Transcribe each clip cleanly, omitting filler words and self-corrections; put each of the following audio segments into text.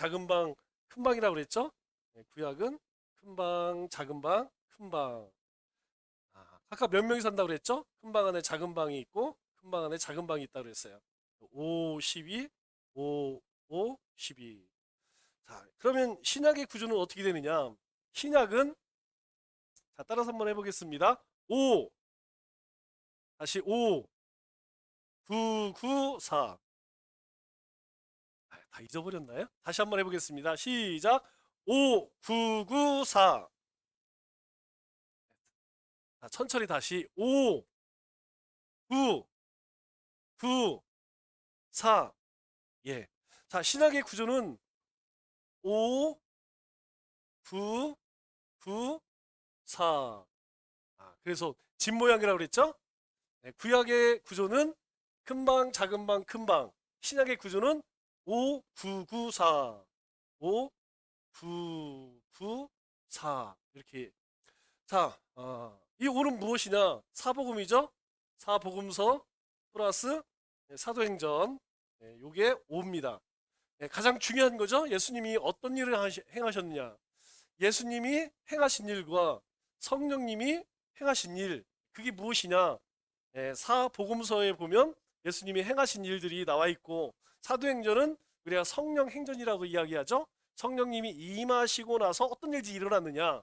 작은 방, 큰 방이라고 그랬죠? 구약은 큰 방, 작은 방, 큰 방. 각각 몇 명이 산다고 그랬죠? 큰 방 안에 작은 방이 있고 큰 방 안에 작은 방이 있다고 그랬어요. 5, 12, 5, 5, 12. 자, 그러면 신약의 구조는 어떻게 되느냐? 신약은 자, 따라서 한번 해보겠습니다. 5, 다시 5, 9, 9, 4. 다 잊어버렸나요? 다시 한번 해보겠습니다. 시작. 5, 9, 9, 4. 자, 천천히 다시 5, 9, 9, 4. 예. 자, 신학의 구조는 5, 9, 9, 4. 그래서 집 모양이라고 그랬죠? 네, 구약의 구조는 큰 방, 작은 방, 큰 방. 신약의 구조는 5, 9, 9, 4. 5, 9, 9, 4. 이렇게. 자, 이 5는 무엇이냐? 사복음이죠? 사복음서 플러스 사도행전. 요게 5입니다. 가장 중요한 거죠. 예수님이 어떤 일을 행하셨느냐. 예수님이 행하신 일과 성령님이 행하신 일, 그게 무엇이냐. 사복음서에 보면 예수님이 행하신 일들이 나와 있고, 사도행전은 우리가 성령 행전이라고 이야기하죠. 성령님이 임하시고 나서 어떤 일이 일어났느냐.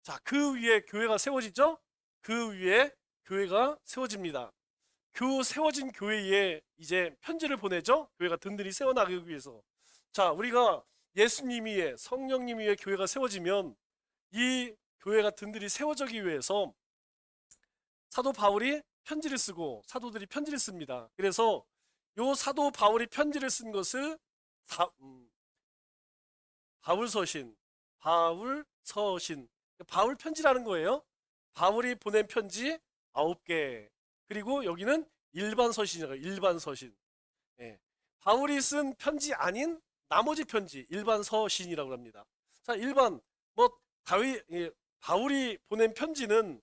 자, 그 위에 교회가 세워지죠. 그 위에 교회가 세워집니다. 그 세워진 교회에 이제 편지를 보내죠. 교회가 든든히 세워나가기 위해서. 자, 우리가 예수님 위에 성령님 위에 교회가 세워지면 이 교회가 든든히 세워지기 위해서 사도 바울이 편지를 쓰고 사도들이 편지를 씁니다. 그래서 요 사도 바울이 편지를 쓴 것을 바울서신, 바울서신, 바울 편지라는 거예요. 바울이 보낸 편지 9개. 그리고 여기는 일반 서신이라고, 일반 서신. 예. 바울이 쓴 편지 아닌 나머지 편지, 일반 서신이라고 합니다. 자, 일반 뭐 바울이 보낸 편지는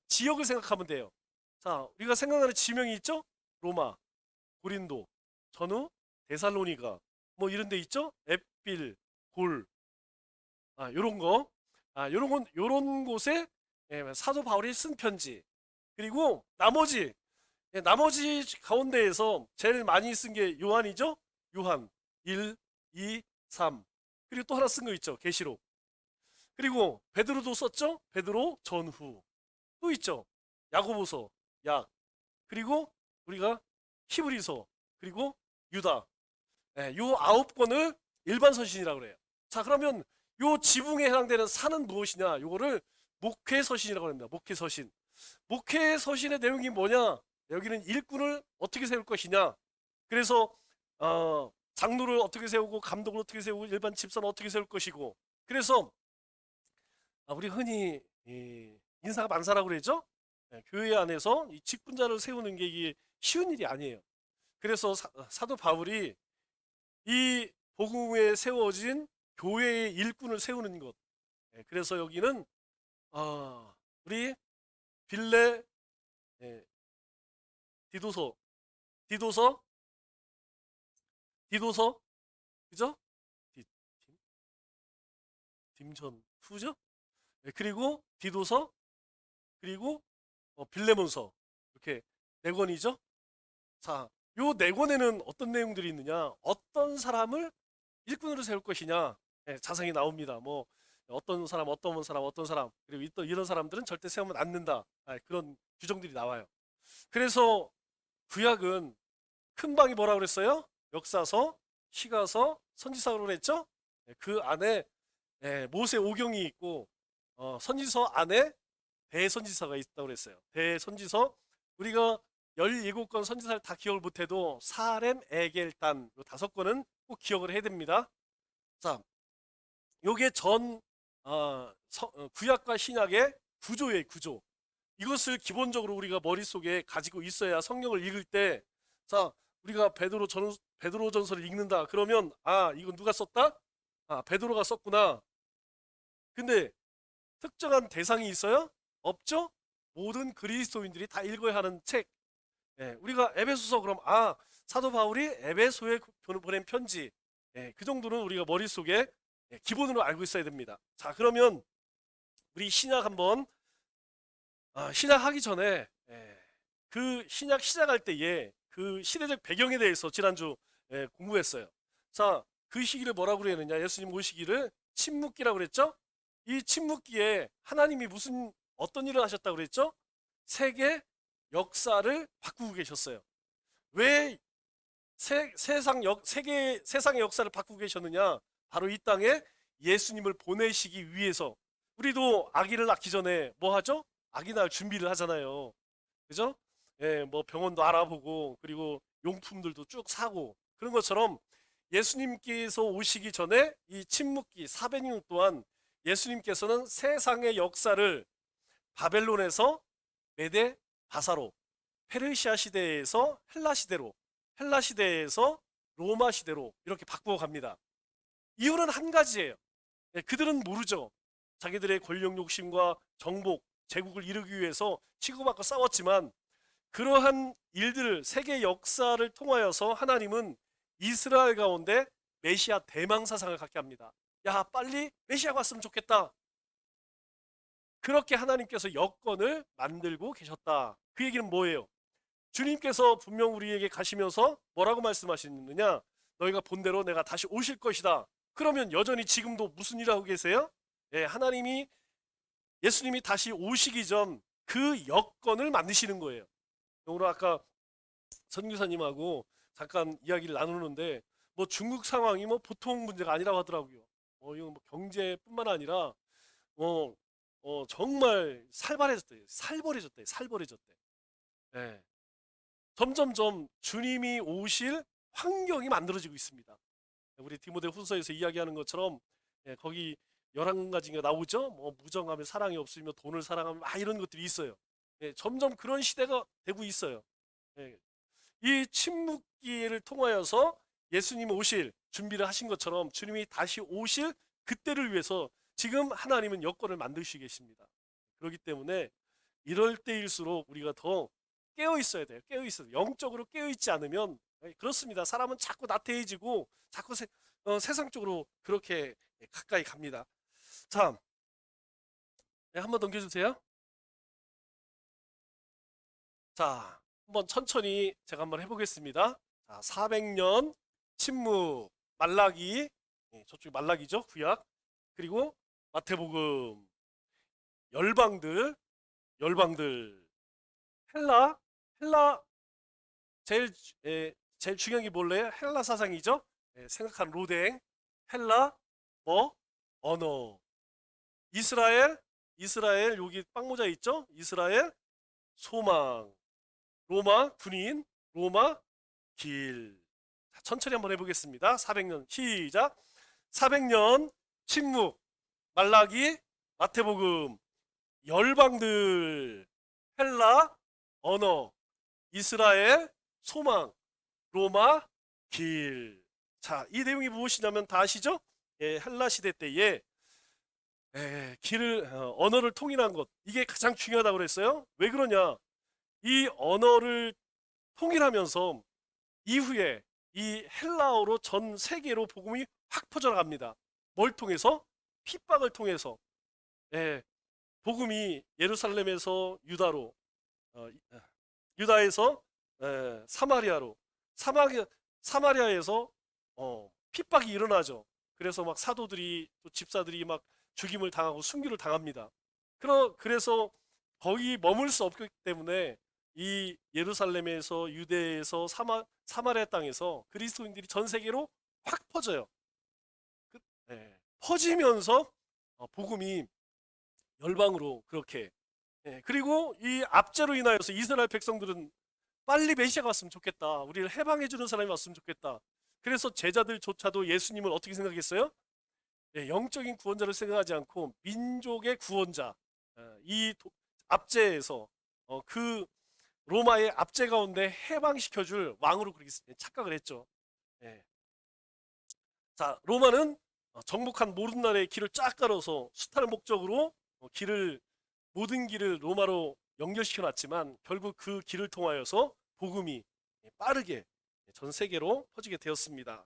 지역을 생각하면 돼요. 자, 우리가 생각나는 지명이 있죠? 로마, 고린도, 전후, 데살로니가, 뭐 이런 데 있죠? 앳빌, 골, 요런 거. 요런 곳에 사도 바울이 쓴 편지. 그리고 나머지 가운데에서 제일 많이 쓴 게 요한이죠? 요한 1, 2, 3. 그리고 또 하나 쓴 거 있죠. 계시록. 그리고 베드로도 썼죠? 베드로 전후. 또 있죠. 야고보서, 약. 그리고 우리가 히브리서, 그리고 유다. 요 9권을 일반 서신이라고 그래요. 자, 그러면 요 지붕에 해당되는 산은 무엇이냐? 요거를 목회서신이라고 합니다. 목회서신. 목회서신의 내용이 뭐냐? 여기는 일꾼을 어떻게 세울 것이냐? 그래서 장로를 어떻게 세우고 감독을 어떻게 세우고 일반 집사는 어떻게 세울 것이고. 그래서 우리 흔히 인사가 만사라고 그러죠? 교회 안에서 이 직분자를 세우는 게 이게 쉬운 일이 아니에요. 그래서 사도 바울이 이 복음에 세워진 교회의 일꾼을 세우는 것. 그래서 여기는 우리 빌레 디도서, 디도서, 디도서, 그죠? dim전 후죠? 그리고 디도서, 그리고 빌레몬서, 이렇게 네 권이죠. 자, 요 네 권에는 어떤 내용들이 있느냐? 어떤 사람을 일꾼으로 세울 것이냐? 자세히 나옵니다. 뭐 어떤 사람, 어떤 사람, 어떤 사람, 그리고 또 이런 사람들은 절대 세우면 안 된다. 그런 규정들이 나와요. 그래서 구약은 큰 방이 뭐라고 그랬어요? 역사서, 시가서, 선지서라고 그랬죠? 그 안에 모세 오경이 있고 선지서 안에 대선지서가 있다고 그랬어요. 대선지서, 우리가 17권 선지서를 다 기억을 못해도 사렘, 에겔, 단, 요 5권은 꼭 기억을 해야 됩니다. 자, 요게 구약과 신약의 구조예요, 구조. 이것을 기본적으로 우리가 머릿속에 가지고 있어야 성경을 읽을 때, 자, 우리가 베드로전서를 읽는다. 그러면 이건 누가 썼다? 베드로가 썼구나. 근데 특정한 대상이 있어요? 없죠? 모든 그리스도인들이 다 읽어야 하는 책. 우리가 에베소서, 그럼 사도 바울이 에베소에 보낸 편지. 그 정도는 우리가 머릿속에 기본으로 알고 있어야 됩니다. 자, 그러면 우리 신약 한번 신약하기 전에 그 신약 시작할 때에 그 시대적 배경에 대해서 지난주 공부했어요. 자, 그 시기를 뭐라고 그랬느냐? 예수님 오시기를 침묵기라고 그랬죠? 이 침묵기에 하나님이 무슨 어떤 일을 하셨다고 그랬죠? 세계 역사를 바꾸고 계셨어요. 왜 세상의 역사를 바꾸고 계셨느냐? 바로 이 땅에 예수님을 보내시기 위해서. 우리도 아기를 낳기 전에 뭐 하죠? 아기 낳을 준비를 하잖아요. 그죠? 뭐 병원도 알아보고 그리고 용품들도 쭉 사고 그런 것처럼 예수님께서 오시기 전에 이 침묵기 400년 동안 예수님께서는 세상의 역사를 바벨론에서 메데 바사로, 페르시아 시대에서 헬라 시대로, 헬라 시대에서 로마 시대로 이렇게 바꾸어 갑니다. 이유는 한 가지예요. 그들은 모르죠. 자기들의 권력 욕심과 정복, 제국을 이루기 위해서 치고받고 싸웠지만 그러한 일들을 세계 역사를 통하여서 하나님은 이스라엘 가운데 메시아 대망 사상을 갖게 합니다. 야, 빨리 메시아가 왔으면 좋겠다. 그렇게 하나님께서 여건을 만들고 계셨다. 그 얘기는 뭐예요? 주님께서 분명 우리에게 가시면서 뭐라고 말씀하시느냐? 너희가 본대로 내가 다시 오실 것이다. 그러면 여전히 지금도 무슨 일을 하고 계세요? 하나님이 예수님이 다시 오시기 전 그 여건을 만드시는 거예요. 오늘 아까 선교사님하고 잠깐 이야기를 나누는데 뭐 중국 상황이 뭐 보통 문제가 아니라고 하더라고요. 이거 뭐 경제뿐만 아니라 정말 살벌해졌대. 예. 점점점 주님이 오실 환경이 만들어지고 있습니다. 우리 디모데 후서에서 이야기하는 것처럼 거기 11가지가 나오죠. 뭐 무정하면 사랑이 없으며 돈을 사랑하면 이런 것들이 있어요. 점점 그런 시대가 되고 있어요. 이 침묵기를 통하여서 예수님 오실 준비를 하신 것처럼 주님이 다시 오실 그때를 위해서 지금 하나님은 여건을 만드시고 계십니다. 그렇기 때문에 이럴 때일수록 우리가 더 깨어 있어야 돼요. 깨어 있어요. 영적으로 깨어 있지 않으면 그렇습니다. 사람은 자꾸 나태해지고 자꾸 세상 쪽으로 그렇게 가까이 갑니다. 자, 한번 넘겨주세요. 자, 한번 천천히 제가 한번 해보겠습니다. 자, 400년 침묵 말라기, 저쪽이 말라기죠, 구약. 그리고 마태복음, 열방들 헬라 제일 중요한 게 뭘래요? 헬라 사상이죠. 생각한 로댕, 헬라 언어, 이스라엘 여기 빵모자 있죠? 이스라엘 소망, 로마 군인, 로마 길. 자, 천천히 한번 해보겠습니다. 400년 시작. 400년 침묵 말라기 마태복음 열방들 헬라 언어 이스라엘 소망 로마 길. 자, 이 내용이 무엇이냐면 다 아시죠? 헬라 시대 때에 길을 언어를 통일한 것 이게 가장 중요하다고 그랬어요. 왜 그러냐? 이 언어를 통일하면서 이후에 이 헬라어로 전 세계로 복음이 확 퍼져나갑니다. 뭘 통해서? 핍박을 통해서. 복음이 예루살렘에서 유다로, 유다에서 사마리아로, 사마리아에서 핍박이 일어나죠. 그래서 막 사도들이 또 집사들이 막 죽임을 당하고 순교를 당합니다. 그래서 거기 머물 수 없기 때문에 이 예루살렘에서 유대에서 사마리아 땅에서 그리스도인들이 전 세계로 확 퍼져요. 퍼지면서 복음이 열방으로 그렇게. 그리고 이 압제로 인하여서 이스라엘 백성들은 빨리 메시아가 왔으면 좋겠다. 우리를 해방해주는 사람이 왔으면 좋겠다. 그래서 제자들조차도 예수님을 어떻게 생각했어요? 영적인 구원자를 생각하지 않고 민족의 구원자, 이 압제에서 그 로마의 압제 가운데 해방시켜줄 왕으로 그렇게 착각을 했죠. 자, 로마는 정복한 모든 나라의 길을 쫙 깔아서 수탈 목적으로 모든 길을 로마로 연결시켜 놨지만 결국 그 길을 통하여서 복음이 빠르게 전 세계로 퍼지게 되었습니다.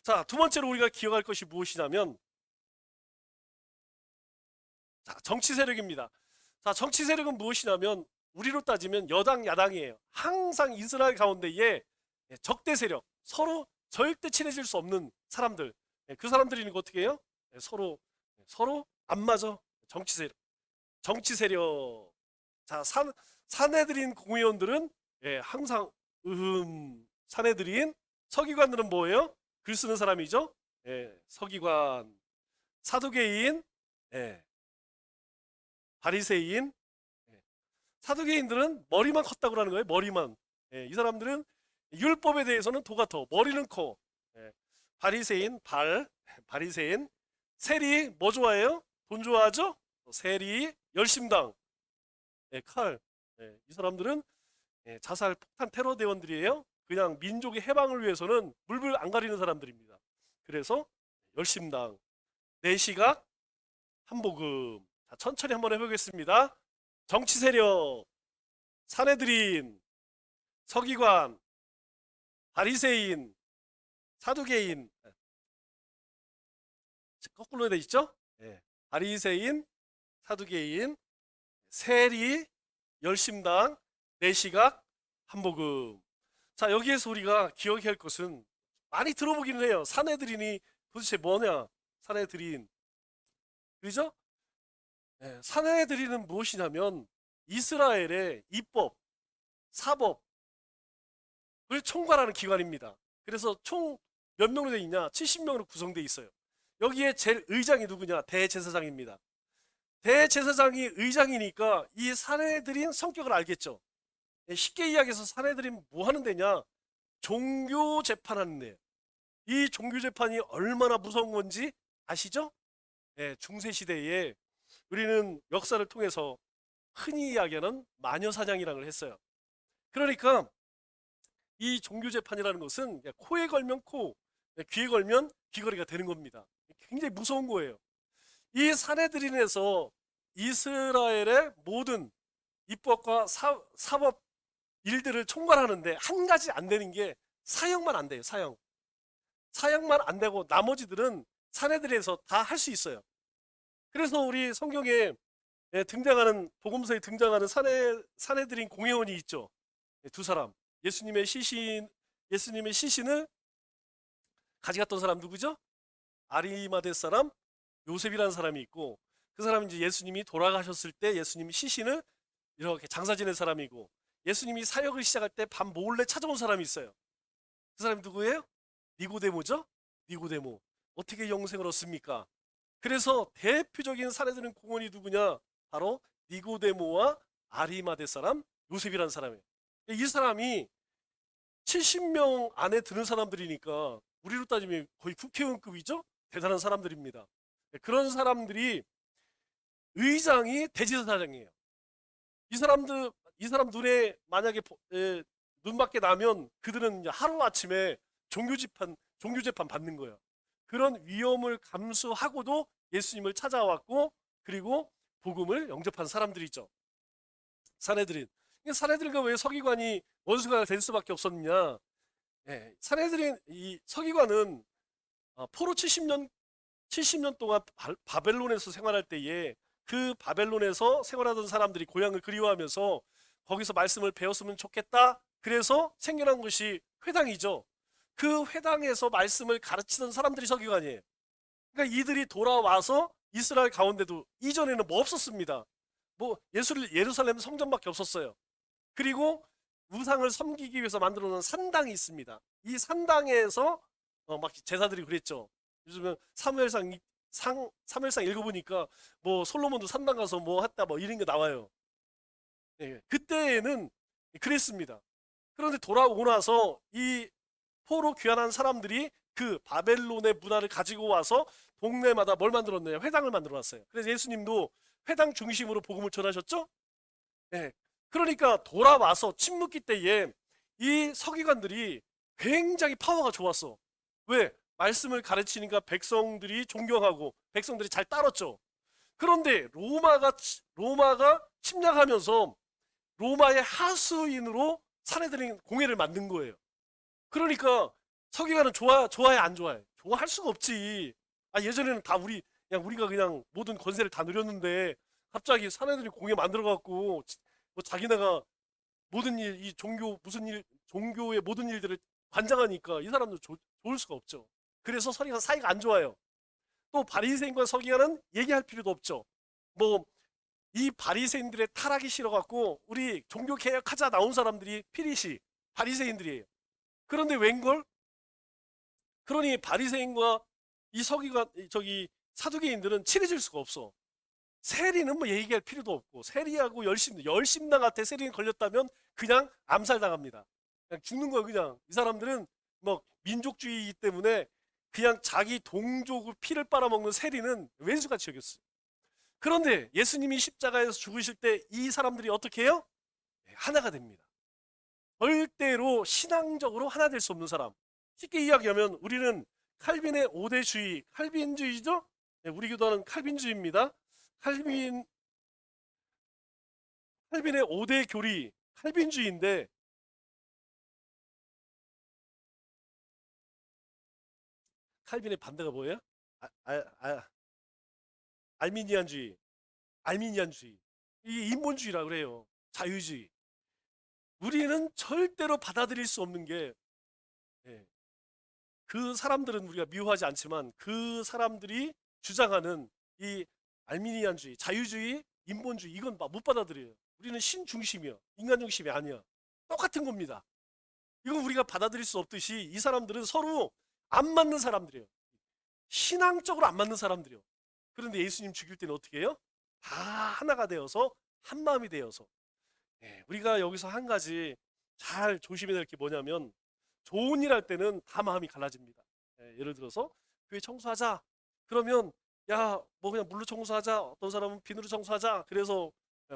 자, 두 번째로 우리가 기억할 것이 무엇이냐면, 자, 정치 세력입니다. 자, 정치 세력은 무엇이냐면 우리로 따지면 여당, 야당이에요. 항상 이스라엘 가운데에 적대 세력, 서로 절대 친해질 수 없는 사람들. 그 사람들이 어떻게 해요? 서로 안 맞아. 정치 세력. 정치 세력. 자, 사내들인 공의원들은 항상 사내들인 서기관들은 뭐예요? 글 쓰는 사람이죠. 서기관. 사두개인, 바리새인. 사두개인들은 머리만 컸다고 하는 거예요. 머리만. 이 사람들은 율법에 대해서는 도가 터, 머리는 커. 바리새인, 바리새인. 세리 뭐 좋아해요? 돈 좋아하죠? 세리, 열심당, 칼. 이 사람들은 자살 폭탄 테러 대원들이에요. 그냥 민족의 해방을 위해서는 물불 안 가리는 사람들입니다. 그래서 열심당, 내시각, 한복음. 자, 천천히 한번 해보겠습니다. 정치 세력, 사내들인, 서기관, 바리새인, 사두개인. 거꾸로 돼 있죠? 바리새인, 사두개인, 세리, 열심당, 내시각, 한복음. 자, 여기에서 우리가 기억해야 할 것은 많이 들어보기는 해요. 사내들인이 도대체 뭐냐? 사내들인. 그죠? 사내들인은 무엇이냐면 이스라엘의 입법, 사법을 총괄하는 기관입니다. 그래서 총 몇 명으로 되어 있냐? 70명으로 구성되어 있어요. 여기에 제일 의장이 누구냐? 대제사장입니다. 대제사장이 의장이니까 이 사내들인 성격을 알겠죠. 쉽게 이야기해서 사내들인 뭐 하는 데냐? 종교 재판하는 데. 이 종교 재판이 얼마나 무서운 건지 아시죠? 중세 시대에 우리는 역사를 통해서 흔히 이야기하는 마녀 사냥이라는 걸 했어요. 그러니까 이 종교 재판이라는 것은 코에 걸면 코, 귀에 걸면 귀걸이가 되는 겁니다. 굉장히 무서운 거예요. 이 사내들인에서 이스라엘의 모든 입법과 사법 일들을 총괄하는데 한 가지 안 되는 게 사형만 안 돼요. 사형만 안 되고 나머지들은 사내들에서 다 할 수 있어요. 그래서 우리 성경에 등장하는, 복음서에 등장하는 사내들인 공회원이 있죠. 두 사람. 예수님의 시신을 가져갔던 사람 누구죠? 아리마대 사람 요셉이라는 사람이 있고, 그 사람이 이제 예수님이 돌아가셨을 때 예수님이 시신을 이렇게 장사 지낸 사람이고, 예수님이 사역을 시작할 때 밤 몰래 찾아온 사람이 있어요. 그 사람이 누구예요? 니고데모죠? 니고데모. 어떻게 영생을 얻습니까? 그래서 대표적인 사례들은 공원이 누구냐? 바로 니고데모와 아리마대 사람 요셉이라는 사람이에요. 이 사람이 70명 안에 드는 사람들이니까 우리로 따지면 거의 국회의원급이죠? 대단한 사람들입니다. 그런 사람들이 의장이 대제사장이에요. 이 사람 눈에 만약에 눈밖에 나면 그들은 하루아침에 종교재판 받는 거예요. 그런 위험을 감수하고도 예수님을 찾아왔고, 그리고 복음을 영접한 사람들이죠. 사내들인. 사내들과 왜 서기관이 원수가 될 수밖에 없었느냐? 사내들인 이 서기관은 포로 70년 동안 바벨론에서 생활할 때에 그 바벨론에서 생활하던 사람들이 고향을 그리워하면서 거기서 말씀을 배웠으면 좋겠다. 그래서 생겨난 것이 회당이죠. 그 회당에서 말씀을 가르치던 사람들이 서기관이에요. 그러니까 이들이 돌아와서 이스라엘 가운데도 이전에는 뭐 없었습니다. 뭐 예루살렘 성전밖에 없었어요. 그리고 우상을 섬기기 위해서 만들어 놓은 산당이 있습니다. 이 산당에서 막 제사들이 그랬죠. 요즘은 사무엘상 읽어보니까 뭐 솔로몬도 산당 가서 뭐 했다 뭐 이런 게 나와요. 그때는 그랬습니다. 그런데 돌아오고 나서 이 포로 귀환한 사람들이 그 바벨론의 문화를 가지고 와서 동네마다 뭘 만들었느냐? 회당을 만들어 놨어요. 그래서 예수님도 회당 중심으로 복음을 전하셨죠? 그러니까 돌아와서 침묵기 때에 이 서기관들이 굉장히 파워가 좋았어. 왜? 말씀을 가르치니까 백성들이 존경하고 백성들이 잘 따랐죠. 그런데 로마가 침략하면서 로마의 하수인으로 사내들인 공회를 만든 거예요. 그러니까 서기관은 좋아해 안 좋아해? 좋아할 수가 없지. 예전에는 다 우리가 그냥 모든 권세를 다 누렸는데 갑자기 사내들이 공회 만들어 갖고 뭐 자기네가 모든 일, 이 종교 무슨 일, 종교의 모든 일들을 관장하니까 이 사람들 좋을 수가 없죠. 그래서 사이가 안 좋아요. 또 바리새인과 서기관은 얘기할 필요도 없죠. 뭐 이 바리새인들의 타락이 싫어갖고 우리 종교 개혁하자 나온 사람들이 피리시 바리새인들이에요. 그런데 웬걸? 그러니 바리새인과 이 서기관 저기 사두개인들은 친해질 수가 없어. 세리는 뭐 얘기할 필요도 없고 세리하고 열심당한테 세리는 걸렸다면 그냥 암살당합니다. 그냥 죽는 거야 그냥. 이 사람들은 뭐 민족주의이기 때문에 그냥 자기 동족을 피를 빨아먹는 세리는 왼수같이 여겼어요. 그런데 예수님이 십자가에서 죽으실 때 이 사람들이 어떻게 해요? 하나가 됩니다. 절대로 신앙적으로 하나 될 수 없는 사람. 쉽게 이야기하면 우리는 칼빈의 5대주의, 칼빈주의죠? 우리 교도는 칼빈주의입니다. 칼빈의 5대 교리, 칼빈주의인데 칼빈의 반대가 뭐예요? 아, 아, 아, 알미니안주의, 알미니안주의. 이게 인본주의라 그래요. 자유주의. 우리는 절대로 받아들일 수 없는 게 예, 그 사람들은 우리가 미워하지 않지만 그 사람들이 주장하는 이 알미니안주의, 자유주의, 인본주의 이건 못 받아들여요. 우리는 신 중심이야. 인간 중심이 아니야. 똑같은 겁니다. 이건 우리가 받아들일 수 없듯이 이 사람들은 서로 안 맞는 사람들이에요. 신앙적으로 안 맞는 사람들이에요. 그런데 예수님 죽일 때는 어떻게 해요? 다 하나가 되어서 한 마음이 되어서 우리가 여기서 한 가지 잘 조심해야 될 게 뭐냐면 좋은 일 할 때는 다 마음이 갈라집니다. 예를 들어서 교회 청소하자. 그러면 야 뭐 그냥 물로 청소하자. 어떤 사람은 비누로 청소하자. 그래서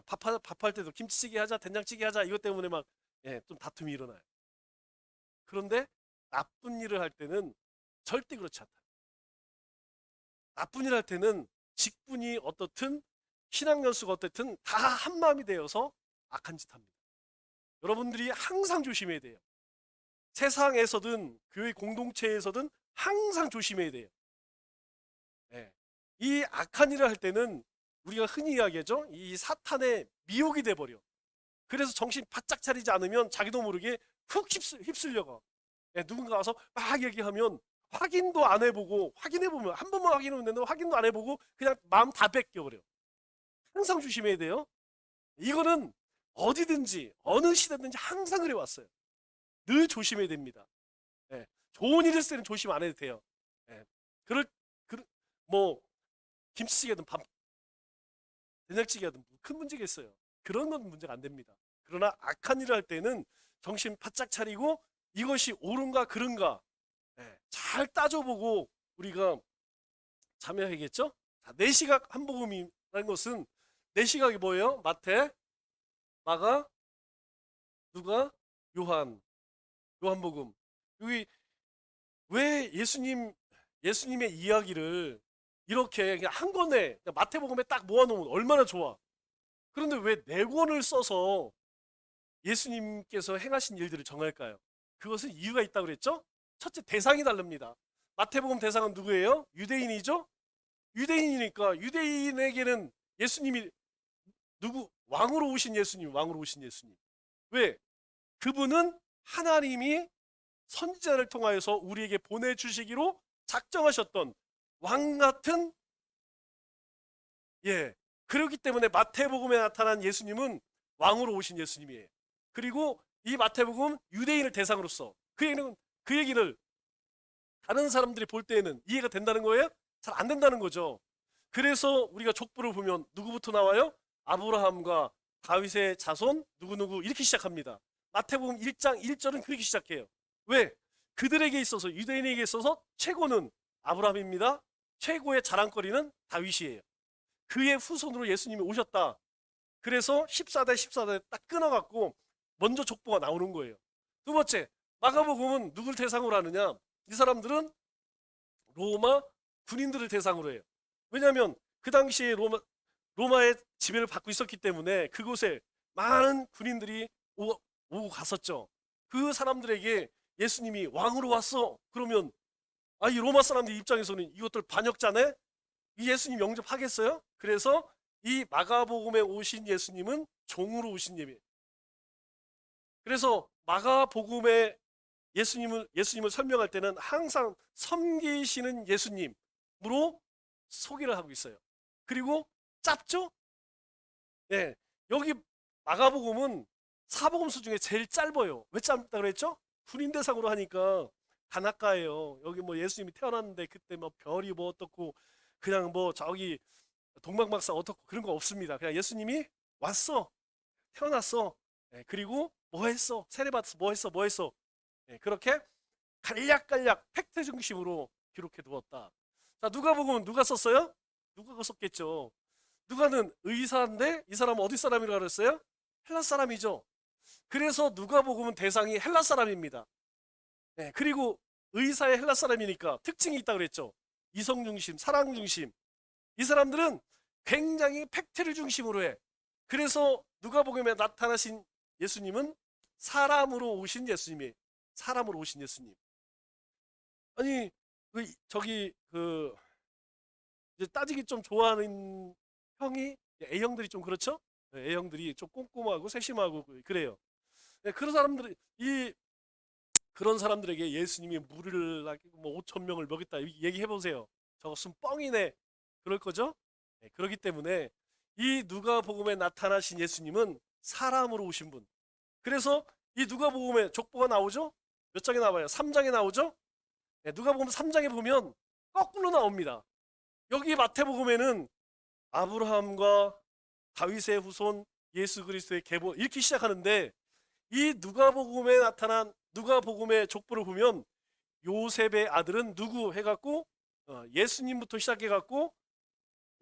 밥할 때도 김치찌개 하자, 된장찌개 하자. 이것 때문에 막 좀 다툼이 일어나요. 그런데 나쁜 일을 할 때는 절대 그렇지 않다. 나쁜 일 할 때는 직분이 어떻든 신앙 연수가 어떻든 다 한 마음이 되어서 악한 짓 합니다. 여러분들이 항상 조심해야 돼요. 세상에서든 교회 공동체에서든 항상 조심해야 돼요. 이 악한 일을 할 때는 우리가 흔히 이야기하죠. 이 사탄의 미혹이 돼버려. 그래서 정신 바짝 차리지 않으면 자기도 모르게 훅 휩쓸려가. 누군가 와서 막 얘기하면 확인도 안 해보고 확인해보면 한 번만 확인하면 되는데 확인도 안 해보고 그냥 마음 다 뺏겨버려. 항상 조심해야 돼요. 이거는 어디든지 어느 시대든지 항상 그래 왔어요. 늘 조심해야 됩니다. 좋은 일 있을 때는 조심 안 해도 돼요. 그럴 뭐 김치찌개든 된장찌개든 큰 문제가 있어요. 그런 건 문제가 안 됩니다. 그러나 악한 일을 할 때는 정신 바짝 차리고 이것이 옳은가 그른가 잘 따져보고 우리가 참여해야겠죠? 자, 내 시각 한 복음이라는 것은 내 시각이 뭐예요? 마태, 마가, 누가, 요한복음. 여기 왜 예수님의 이야기를 이렇게 그냥 한 권에 마태복음에 딱 모아놓으면 얼마나 좋아. 그런데 왜 네 권을 써서 예수님께서 행하신 일들을 정할까요? 그것은 이유가 있다고 그랬죠? 첫째, 대상이 다릅니다. 마태복음 대상은 누구예요? 유대인이죠? 유대인이니까 유대인에게는 예수님이 왕으로 오신 예수님, 왕으로 오신 예수님. 왜? 그분은 하나님이 선지자를 통하여서 우리에게 보내주시기로 작정하셨던 왕 같은 그렇기 때문에 마태복음에 나타난 예수님은 왕으로 오신 예수님이에요. 그리고 이 마태복음 유대인을 대상으로 써. 그 얘기를 다른 사람들이 볼 때에는 이해가 된다는 거예요? 잘 안 된다는 거죠. 그래서 우리가 족보를 보면 누구부터 나와요? 아브라함과 다윗의 자손 누구누구 이렇게 시작합니다. 마태복음 1장 1절은 그렇게 시작해요. 왜? 그들에게 있어서 유대인에게 있어서 최고는 아브라함입니다. 최고의 자랑거리는 다윗이에요. 그의 후손으로 예수님이 오셨다. 그래서 14대 14대 딱 끊어갖고 먼저 족보가 나오는 거예요. 두 번째, 마가복음은 누굴 대상으로 하느냐? 이 사람들은 로마 군인들을 대상으로 해요. 왜냐하면 그 당시에 로마의 지배를 받고 있었기 때문에 그곳에 많은 군인들이 오고 갔었죠. 그 사람들에게 예수님이 왕으로 왔어. 그러면 이 로마 사람들 입장에서는 이것들 반역자네? 이 예수님 영접하겠어요? 그래서 이 마가복음에 오신 예수님은 종으로 오신 예수님. 그래서 마가복음에 예수님을 설명할 때는 항상 섬기시는 예수님으로 소개를 하고 있어요. 그리고 짧죠? 네, 여기 마가복음은 사복음서 중에 제일 짧아요. 왜 짧다 그랬죠? 군인 대상으로 하니까 간악가예요. 여기 뭐 예수님이 태어났는데 그때 뭐 별이 뭐 어떻고 그냥 뭐 저기 동방박사 어떻고 그런 거 없습니다. 그냥 예수님이 왔어, 태어났어. 그리고 뭐 했어, 세례받았어, 뭐 했어. 그렇게 간략간략 팩트 중심으로 기록해 두었다. 자, 누가복음은 누가 썼어요? 누가가 썼겠죠. 누가는 의사인데 이 사람은 어디 사람이라고 그랬어요? 헬라 사람이죠. 그래서 누가복음은 대상이 헬라 사람입니다. 그리고 의사의 헬라 사람이니까 특징이 있다고 그랬죠. 이성 중심, 사랑 중심. 이 사람들은 굉장히 팩트를 중심으로 해. 그래서 누가복음에 나타나신 예수님은 사람으로 오신 예수님이에요. 사람으로 오신 예수님. 아니 저기 이제 따지기 좀 좋아하는 형이 A형들이 좀 그렇죠? A형들이 좀 꼼꼼하고 세심하고 그래요. 그런 사람들에게 예수님이 무리를 뭐 5천 명을 먹였다 얘기해 보세요. 저것은 뻥이네. 그럴 거죠? 그렇기 때문에 이 누가복음에 나타나신 예수님은 사람으로 오신 분. 그래서 이 누가복음에 족보가 나오죠? 몇 장에 나와요? 3장에 나오죠? 누가복음 3장에 보면 거꾸로 나옵니다. 여기 마태복음에는 아브라함과 다윗의 후손 예수 그리스도의 계보 이렇게 시작하는데 이 누가복음에 나타난 누가복음의 족보를 보면 요셉의 아들은 누구 해갖고 예수님부터 시작해갖고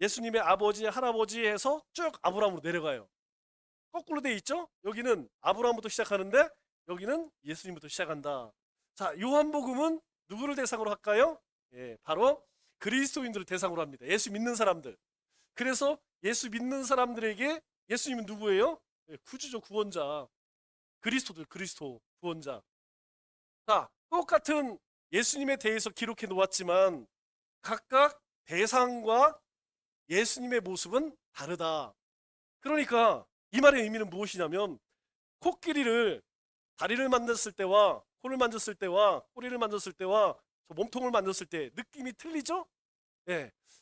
예수님의 아버지 할아버지 해서 쭉 아브라함으로 내려가요. 거꾸로 돼 있죠? 여기는 아브라함부터 시작하는데 여기는 예수님부터 시작한다. 자, 요한복음은 누구를 대상으로 할까요? 바로 그리스도인들을 대상으로 합니다. 예수 믿는 사람들. 그래서 예수 믿는 사람들에게 예수님은 누구예요? 구주죠, 구원자. 그리스도 구원자. 자, 똑같은 예수님에 대해서 기록해 놓았지만 각각 대상과 예수님의 모습은 다르다. 그러니까 이 말의 의미는 무엇이냐면 코끼리를 다리를 만졌을 때와 코를 만졌을 때와 꼬리를 만졌을 때와 몸통을 만졌을 때 느낌이 틀리죠?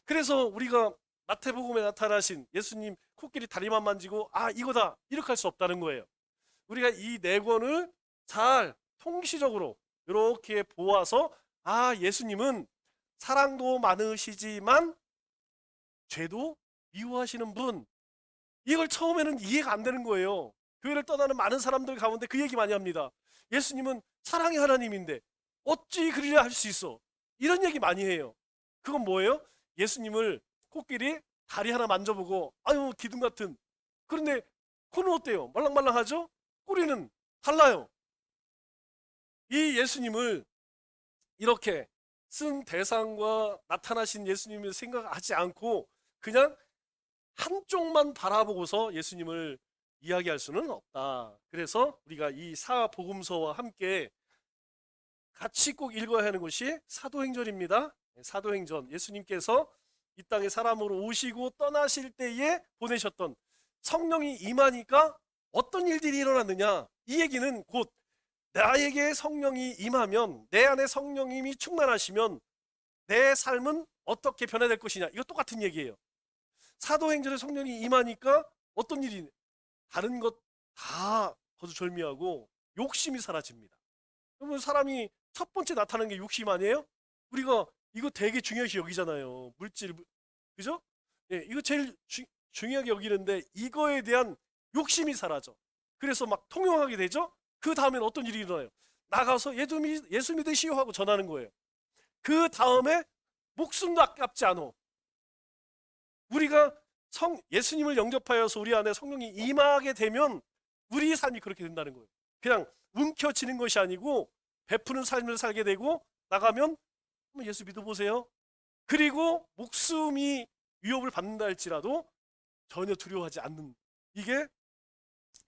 그래서 우리가 마태복음에 나타나신 예수님 코끼리 다리만 만지고 이거다 이렇게 할 수 없다는 거예요. 우리가 이 네 권을 잘 통시적으로 이렇게 보아서 예수님은 사랑도 많으시지만 죄도 미워하시는 분. 이걸 처음에는 이해가 안 되는 거예요. 교회를 떠나는 많은 사람들 가운데 그 얘기 많이 합니다. 예수님은 사랑의 하나님인데 어찌 그리려 할 수 있어? 이런 얘기 많이 해요. 그건 뭐예요? 예수님을 코끼리 다리 하나 만져보고 아유 기둥 같은. 그런데 코는 어때요? 말랑말랑하죠? 꼬리는 달라요. 이 예수님을 이렇게 쓴 대상과 나타나신 예수님을 생각하지 않고 그냥 한쪽만 바라보고서 예수님을 이야기할 수는 없다. 그래서 우리가 이 사복음서와 함께 같이 꼭 읽어야 하는 것이 사도행전입니다. 사도행전, 예수님께서 이 땅에 사람으로 오시고 떠나실 때에 보내셨던 성령이 임하니까 어떤 일들이 일어났느냐. 이 얘기는 곧 나에게 성령이 임하면, 내 안에 성령님이 충만하시면 내 삶은 어떻게 변화될 것이냐. 이거 똑같은 얘기예요. 사도행전에 성령이 임하니까 어떤 일이, 다른 것 다 거두절미하고 욕심이 사라집니다. 그러면 사람이 첫 번째 나타나는 게 욕심 아니에요? 우리가 이거 되게 중요시 여기잖아요. 물질, 그죠? 이거 제일 중요하게 여기는데 이거에 대한 욕심이 사라져. 그래서 막 통용하게 되죠? 그 다음엔 어떤 일이 일어나요? 나가서 예수 믿으시오 하고 전하는 거예요. 그 다음에 목숨도 아깝지 않아. 우리가 예수님을 영접하여서 우리 안에 성령이 임하게 되면 우리 삶이 그렇게 된다는 거예요. 그냥 움켜쥐는 것이 아니고 베푸는 삶을 살게 되고 나가면 한번 예수 믿어보세요. 그리고 목숨이 위협을 받는다 할지라도 전혀 두려워하지 않는, 이게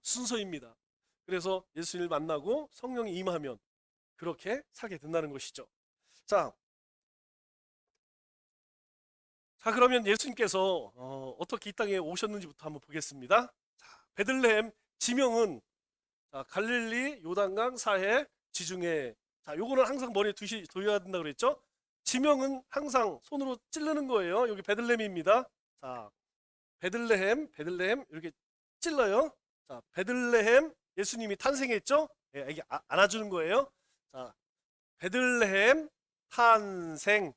순서입니다. 그래서 예수님을 만나고 성령이 임하면 그렇게 살게 된다는 것이죠. 자, 자, 그러면 예수님께서 어떻게 이 땅에 오셨는지부터 한번 보겠습니다. 자, 베들레헴 지명은 자, 갈릴리 요단강 사해 지중해. 자, 요거는 항상 머리에 둬야 된다 그랬죠? 지명은 항상 손으로 찌르는 거예요. 여기 베들레헴입니다. 자, 베들레헴 이렇게 찔러요. 자, 베들레헴 예수님이 탄생했죠? 예, 이게 안아주는 거예요. 자, 베들레헴 탄생.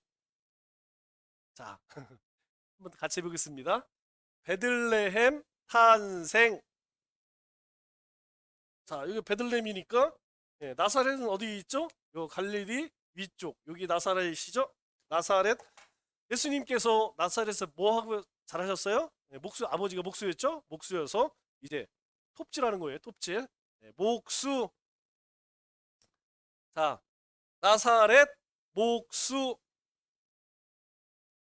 자, 한번 같이 해보겠습니다. 베들레헴 탄생. 자, 여기 베들레헴이니까 예, 나사렛은 어디 있죠? 요 갈릴리 위쪽. 여기 나사렛이죠? 나사렛. 예수님께서 나사렛에서 뭐 하고 자라셨어요? 예, 아버지가 목수였죠? 목수여서 이제 톱질하는 거예요. 톱질. 예, 목수. 자, 나사렛 목수.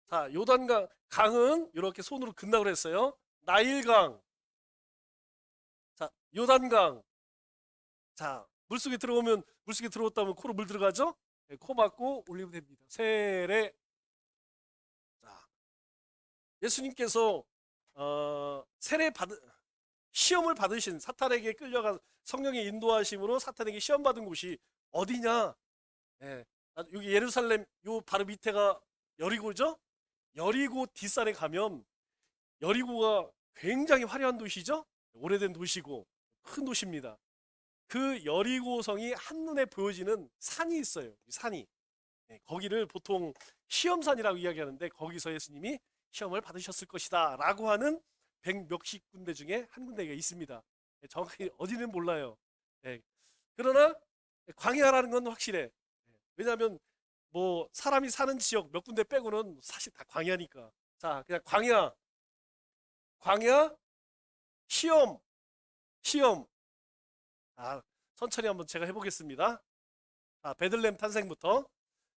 자, 요단강 강은 이렇게 손으로 근다고 그랬어요. 나일강. 자, 요단강. 자, 물속에 들어오면 물속에 들어왔다면 코로 물 들어가죠? 네, 코 막고 올리면 됩니다. 세례. 자, 예수님께서 세례 받은 시험을 받으신 사탄에게 끌려간 성령의 인도하심으로 사탄에게 시험 받은 곳이 어디냐? 예, 여기 예루살렘 요 바로 밑에가 여리고죠? 여리고 뒷산에 가면 여리고가 굉장히 화려한 도시죠? 오래된 도시고 큰 도시입니다. 그 여리고성이 한눈에 보여지는 산이 있어요. 산이. 네, 거기를 보통 시험산이라고 이야기하는데 거기서 예수님이 시험을 받으셨을 것이다 라고 하는 100몇십 군데 중에 한 군데가 있습니다. 네, 정확히 어디는 몰라요. 네, 그러나 광야라는 건 확실해. 네, 왜냐하면 뭐 사람이 사는 지역 몇 군데 빼고는 사실 다 광야니까. 자, 그냥 광야, 시험. 아, 천천히 한번 제가 해보겠습니다. 자, 베들레헴 탄생부터.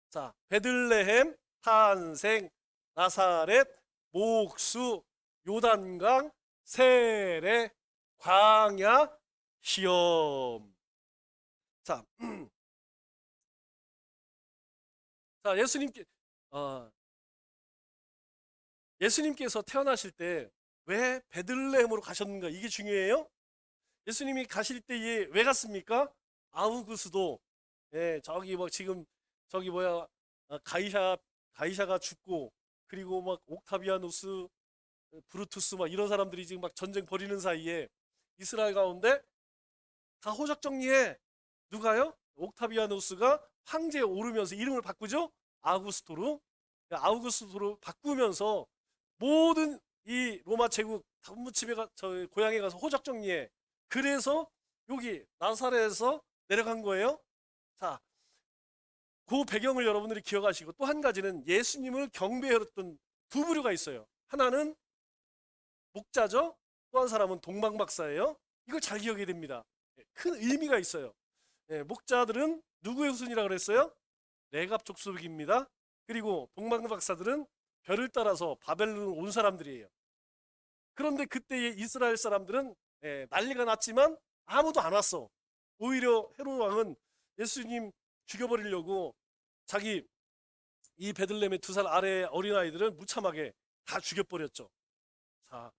자, 베들레헴 탄생, 나사렛, 목수, 요단강, 세례, 광야, 시험. 자, 자 예수님께서 태어나실 때 왜 베들레헴으로 가셨는가? 이게 중요해요. 예수님이 가실 때에 왜 갔습니까? 아우구스도 예, 저기 뭐 지금 저기 뭐야 가이샤가 죽고 그리고 막 옥타비아누스 브루투스 막 이런 사람들이 지금 막 전쟁 벌이는 사이에 이스라엘 가운데 다 호적 정리해. 누가요? 옥타비아누스가 황제에 오르면서 이름을 바꾸죠? 아우구스토로 바꾸면서 모든 이 로마 제국 전무집에 저 고향에 가서 호적 정리해. 그래서 여기 나사렛에서 내려간 거예요. 자, 그 배경을 여러분들이 기억하시고 또 한 가지는 예수님을 경배했던 두 부류가 있어요. 하나는 목자죠. 또 한 사람은 동방박사예요. 이걸 잘 기억해야 됩니다. 큰 의미가 있어요. 목자들은 누구의 후손이라고 그랬어요? 레갑 족속입니다. 그리고 동방박사들은 별을 따라서 바벨론으로 온 사람들이에요. 그런데 그때의 이스라엘 사람들은 난리가 났지만 아무도 안 왔어. 오히려 헤롯 왕은 예수님 죽여버리려고 자기 이 베들레헴의 2살 아래 어린아이들을 무참하게 다 죽여버렸죠. 자,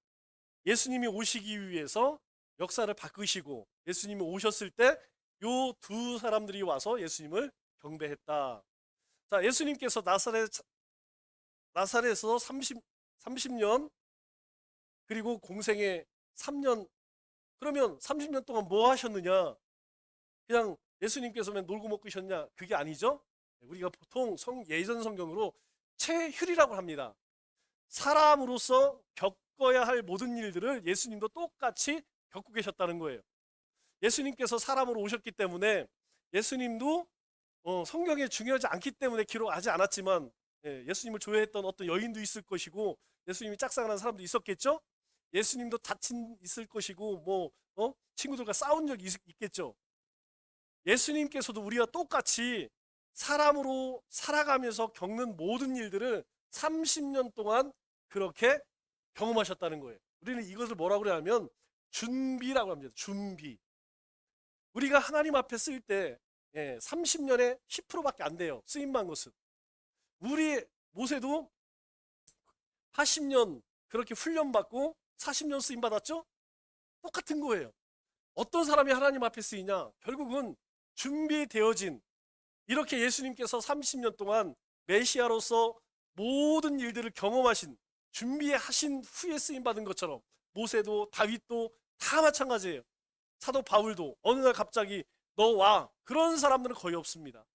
예수님이 오시기 위해서 역사를 바꾸시고 예수님이 오셨을 때 요 두 사람들이 와서 예수님을 경배했다. 자, 예수님께서 나사렛에서 30년 그리고 공생애 3년. 그러면 30년 동안 뭐 하셨느냐? 그냥 예수님께서만 놀고 먹고 계셨냐? 그게 아니죠. 우리가 보통 예전 성경으로 체휴리라고 합니다. 사람으로서 겪어야 할 모든 일들을 예수님도 똑같이 겪고 계셨다는 거예요. 예수님께서 사람으로 오셨기 때문에 예수님도 성경에 중요하지 않기 때문에 기록하지 않았지만 예수님을 조회했던 어떤 여인도 있을 것이고 예수님이 짝사랑하는 사람도 있었겠죠. 예수님도 다친 있을 것이고 뭐 친구들과 싸운 적이 있겠죠. 예수님께서도 우리가 똑같이 사람으로 살아가면서 겪는 모든 일들을 30년 동안 그렇게 경험하셨다는 거예요. 우리는 이것을 뭐라고 그러냐면 준비라고 합니다. 준비. 우리가 하나님 앞에 쓸 때 30년에 10%밖에 안 돼요. 쓰임만 것은. 우리 모세도 80년 그렇게 훈련받고 40년 쓰임 받았죠? 똑같은 거예요. 어떤 사람이 하나님 앞에 쓰이냐? 결국은 준비되어진, 이렇게 예수님께서 30년 동안 메시아로서 모든 일들을 경험하신, 준비하신 후에 쓰임 받은 것처럼 모세도 다윗도 다 마찬가지예요. 사도 바울도 어느 날 갑자기 너 와, 그런 사람들은 거의 없습니다.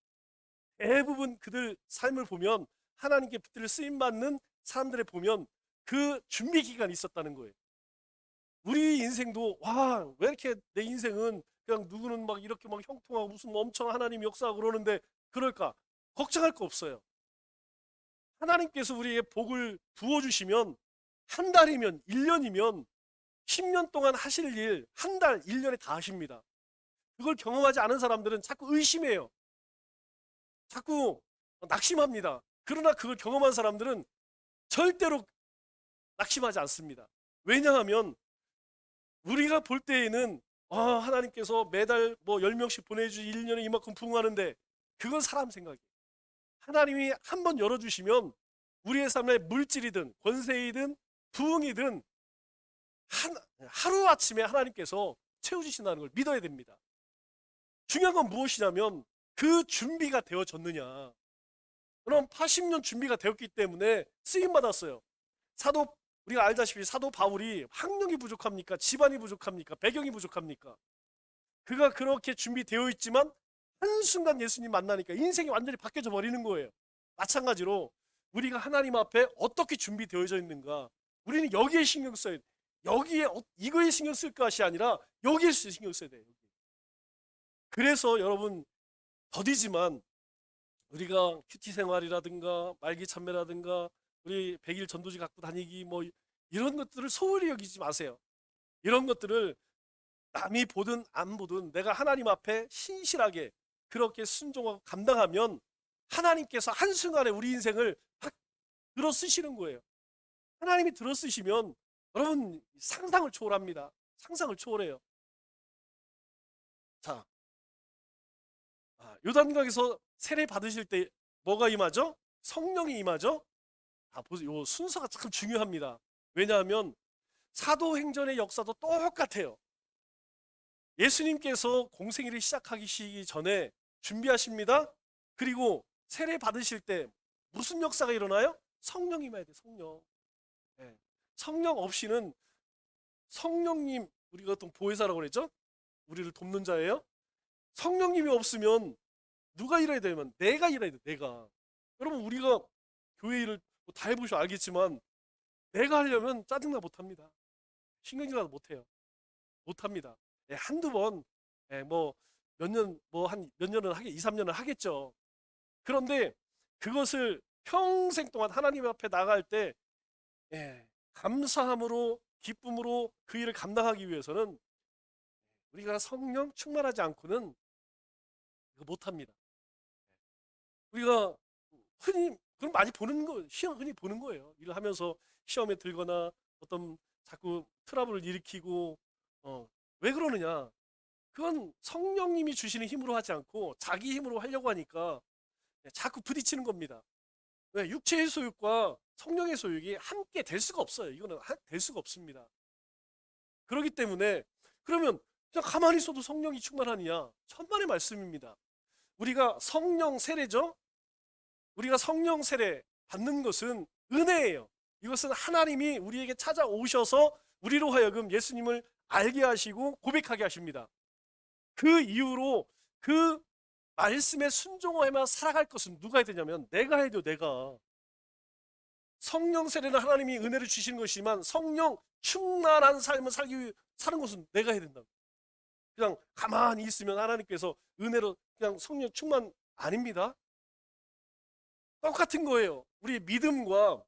대부분 그들 삶을 보면, 하나님께 붙들 쓰임 받는 사람들을 보면 그 준비 기간이 있었다는 거예요. 우리 인생도 와, 왜 이렇게 내 인생은 그냥 누구는 막 이렇게 막 형통하고 무슨 엄청 하나님 역사하고 그러는데 그럴까? 걱정할 거 없어요. 하나님께서 우리에게 복을 부어주시면 한 달이면 1년이면 10년 동안 하실 일 한 달, 1년에 다 하십니다. 그걸 경험하지 않은 사람들은 자꾸 의심해요. 자꾸 낙심합니다. 그러나 그걸 경험한 사람들은 절대로 낙심하지 않습니다. 왜냐하면 우리가 볼 때에는 하나님께서 매달 뭐 10명씩 보내주지 1년에 이만큼 부응하는데, 그건 사람 생각이에요. 하나님이 한번 열어주시면 우리의 삶에 물질이든 권세이든 부응이든 하루아침에 하나님께서 채워주신다는 걸 믿어야 됩니다. 중요한 건 무엇이냐면 그 준비가 되어졌느냐. 그럼 80년 준비가 되었기 때문에 쓰임받았어요. 우리가 알다시피 사도 바울이 학력이 부족합니까? 집안이 부족합니까? 배경이 부족합니까? 그가 그렇게 준비되어 있지만 한순간 예수님 만나니까 인생이 완전히 바뀌어져 버리는 거예요. 마찬가지로 우리가 하나님 앞에 어떻게 준비되어져 있는가, 우리는 여기에 신경 써야 돼. 여기에 이거에 신경 쓸 것이 아니라 여기에 신경 써야 돼요. 그래서 여러분, 더디지만 우리가 큐티 생활이라든가 말기 참매라든가 우리 100일 전도지 갖고 다니기 뭐 이런 것들을 소홀히 여기지 마세요. 이런 것들을 남이 보든 안 보든 내가 하나님 앞에 신실하게 그렇게 순종하고 감당하면 하나님께서 한순간에 우리 인생을 확 들어 쓰시는 거예요. 하나님이 들어 쓰시면 여러분 상상을 초월합니다. 상상을 초월해요. 자, 요단강에서 세례 받으실 때 뭐가 임하죠? 성령이 임하죠? 보세요. 요 순서가 참 중요합니다. 왜냐하면 사도행전의 역사도 똑같아요. 예수님께서 공생애를 시작하기 전에 준비하십니다. 그리고 세례 받으실 때 무슨 역사가 일어나요? 성령이 임해야 돼요. 성령. 네. 성령 없이는, 성령님, 우리가 또 보혜사라고 그랬죠? 우리를 돕는 자예요. 성령님이 없으면 누가 일해야 되면 내가 일해야 돼. 내가. 여러분, 우리가 교회 일을 다 해보셔 알겠지만 내가 하려면 짜증나 못합니다. 신경질나도 못해요. 못합니다. 한두 번, 뭐 몇 년, 뭐 한 몇 년은 2, 3년은 하겠죠. 그런데 그것을 평생 동안 하나님 앞에 나갈 때 감사함으로, 기쁨으로 그 일을 감당하기 위해서는 우리가 성령 충만하지 않고는 이거 못합니다. 우리가 흔히 그럼 많이 보는 거, 시험 흔히 보는 거예요. 일을 하면서 시험에 들거나 어떤 자꾸 트러블을 일으키고, 왜 그러느냐? 그건 성령님이 주시는 힘으로 하지 않고 자기 힘으로 하려고 하니까 자꾸 부딪히는 겁니다. 왜? 육체의 소욕과 성령의 소욕이 함께 될 수가 없어요. 이거는 될 수가 없습니다. 그렇기 때문에 그러면 그냥 가만히 있어도 성령이 충만하느냐? 천만의 말씀입니다. 우리가 성령 세례죠? 우리가 성령 세례 받는 것은 은혜예요. 이것은 하나님이 우리에게 찾아오셔서 우리로 하여금 예수님을 알게 하시고 고백하게 하십니다. 그 이후로 그 말씀에 순종하며 살아갈 것은 누가 해야 되냐면 내가 해야 돼요. 내가. 성령 세례는 하나님이 은혜를 주시는 것이지만 성령 충만한 삶을 사는 것은 내가 해야 된다. 그냥 가만히 있으면 하나님께서 은혜로 그냥 성령 충만 아닙니다. 똑같은 거예요. 우리 믿음과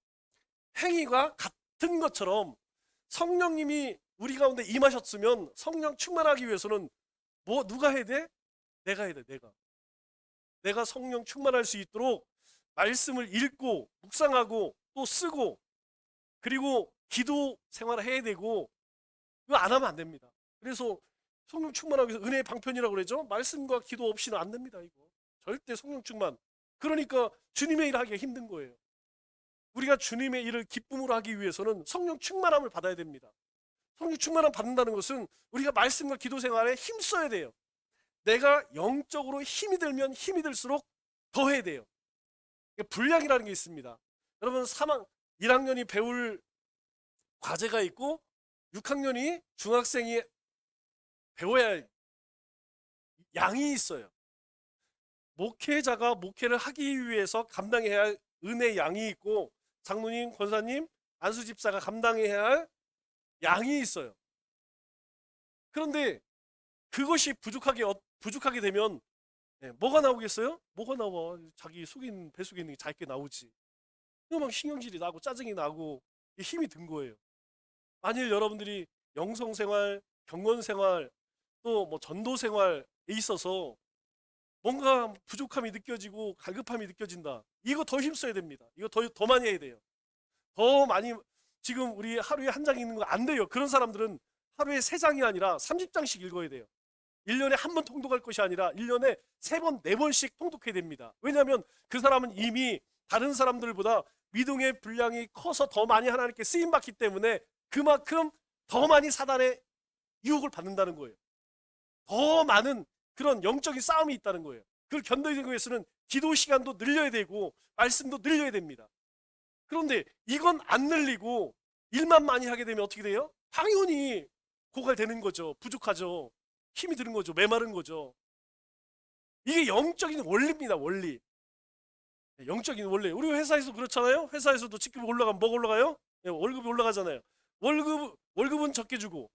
행위가 같은 것처럼 성령님이 우리 가운데 임하셨으면 성령 충만하기 위해서는 누가 해야 돼? 내가 해야 돼. 내가 성령 충만할 수 있도록 말씀을 읽고 묵상하고 또 쓰고, 그리고 기도 생활을 해야 되고, 이거 안 하면 안 됩니다. 그래서 성령 충만하기 위해서 은혜의 방편이라고 그러죠. 말씀과 기도 없이는 안 됩니다. 이거 절대 성령 충만. 그러니까 주님의 일 하기가 힘든 거예요. 우리가 주님의 일을 기쁨으로 하기 위해서는 성령 충만함을 받아야 됩니다. 성령 충만함 받는다는 것은 우리가 말씀과 기도 생활에 힘써야 돼요. 내가 영적으로 힘이 들면 힘이 들수록 더 해야 돼요. 분량이라는 게 있습니다. 여러분 1학년이 배울 과제가 있고 6학년이 중학생이 배워야 할 양이 있어요. 목회자가 목회를 하기 위해서 감당해야 할 은혜의 양이 있고 장로님, 권사님, 안수집사가 감당해야 할 양이 있어요. 그런데 그것이 부족하게 되면 뭐가 나오겠어요? 뭐가 나와? 자기 배 속에 있는 게 자기게 나오지. 막 신경질이 나고 짜증이 나고 힘이 든 거예요. 만일 여러분들이 영성생활, 경건생활, 또 뭐 전도생활에 있어서 뭔가 부족함이 느껴지고 갈급함이 느껴진다. 이거 더 힘써야 됩니다. 이거 더 많이 해야 돼요. 더 많이. 지금 우리 하루에 한 장 읽는 거 안 돼요. 그런 사람들은 하루에 3장이 아니라 30장씩 읽어야 돼요. 1년에 한 번 통독할 것이 아니라 1년에 3번, 4번씩 통독해야 됩니다. 왜냐하면 그 사람은 이미 다른 사람들보다 믿음의 분량이 커서 더 많이 하나님께 쓰임받기 때문에 그만큼 더 많이 사단의 유혹을 받는다는 거예요. 더 많은 그런 영적인 싸움이 있다는 거예요. 그걸 견뎌내기 위해서는 기도 시간도 늘려야 되고 말씀도 늘려야 됩니다. 그런데 이건 안 늘리고 일만 많이 하게 되면 어떻게 돼요? 당연히 고갈되는 거죠. 부족하죠. 힘이 드는 거죠. 메마른 거죠. 이게 영적인 원리입니다. 원리. 영적인 원리. 우리 회사에서 그렇잖아요. 회사에서도 직급이 올라가면 뭐가 올라가요? 월급이 올라가잖아요. 월급은 적게 주고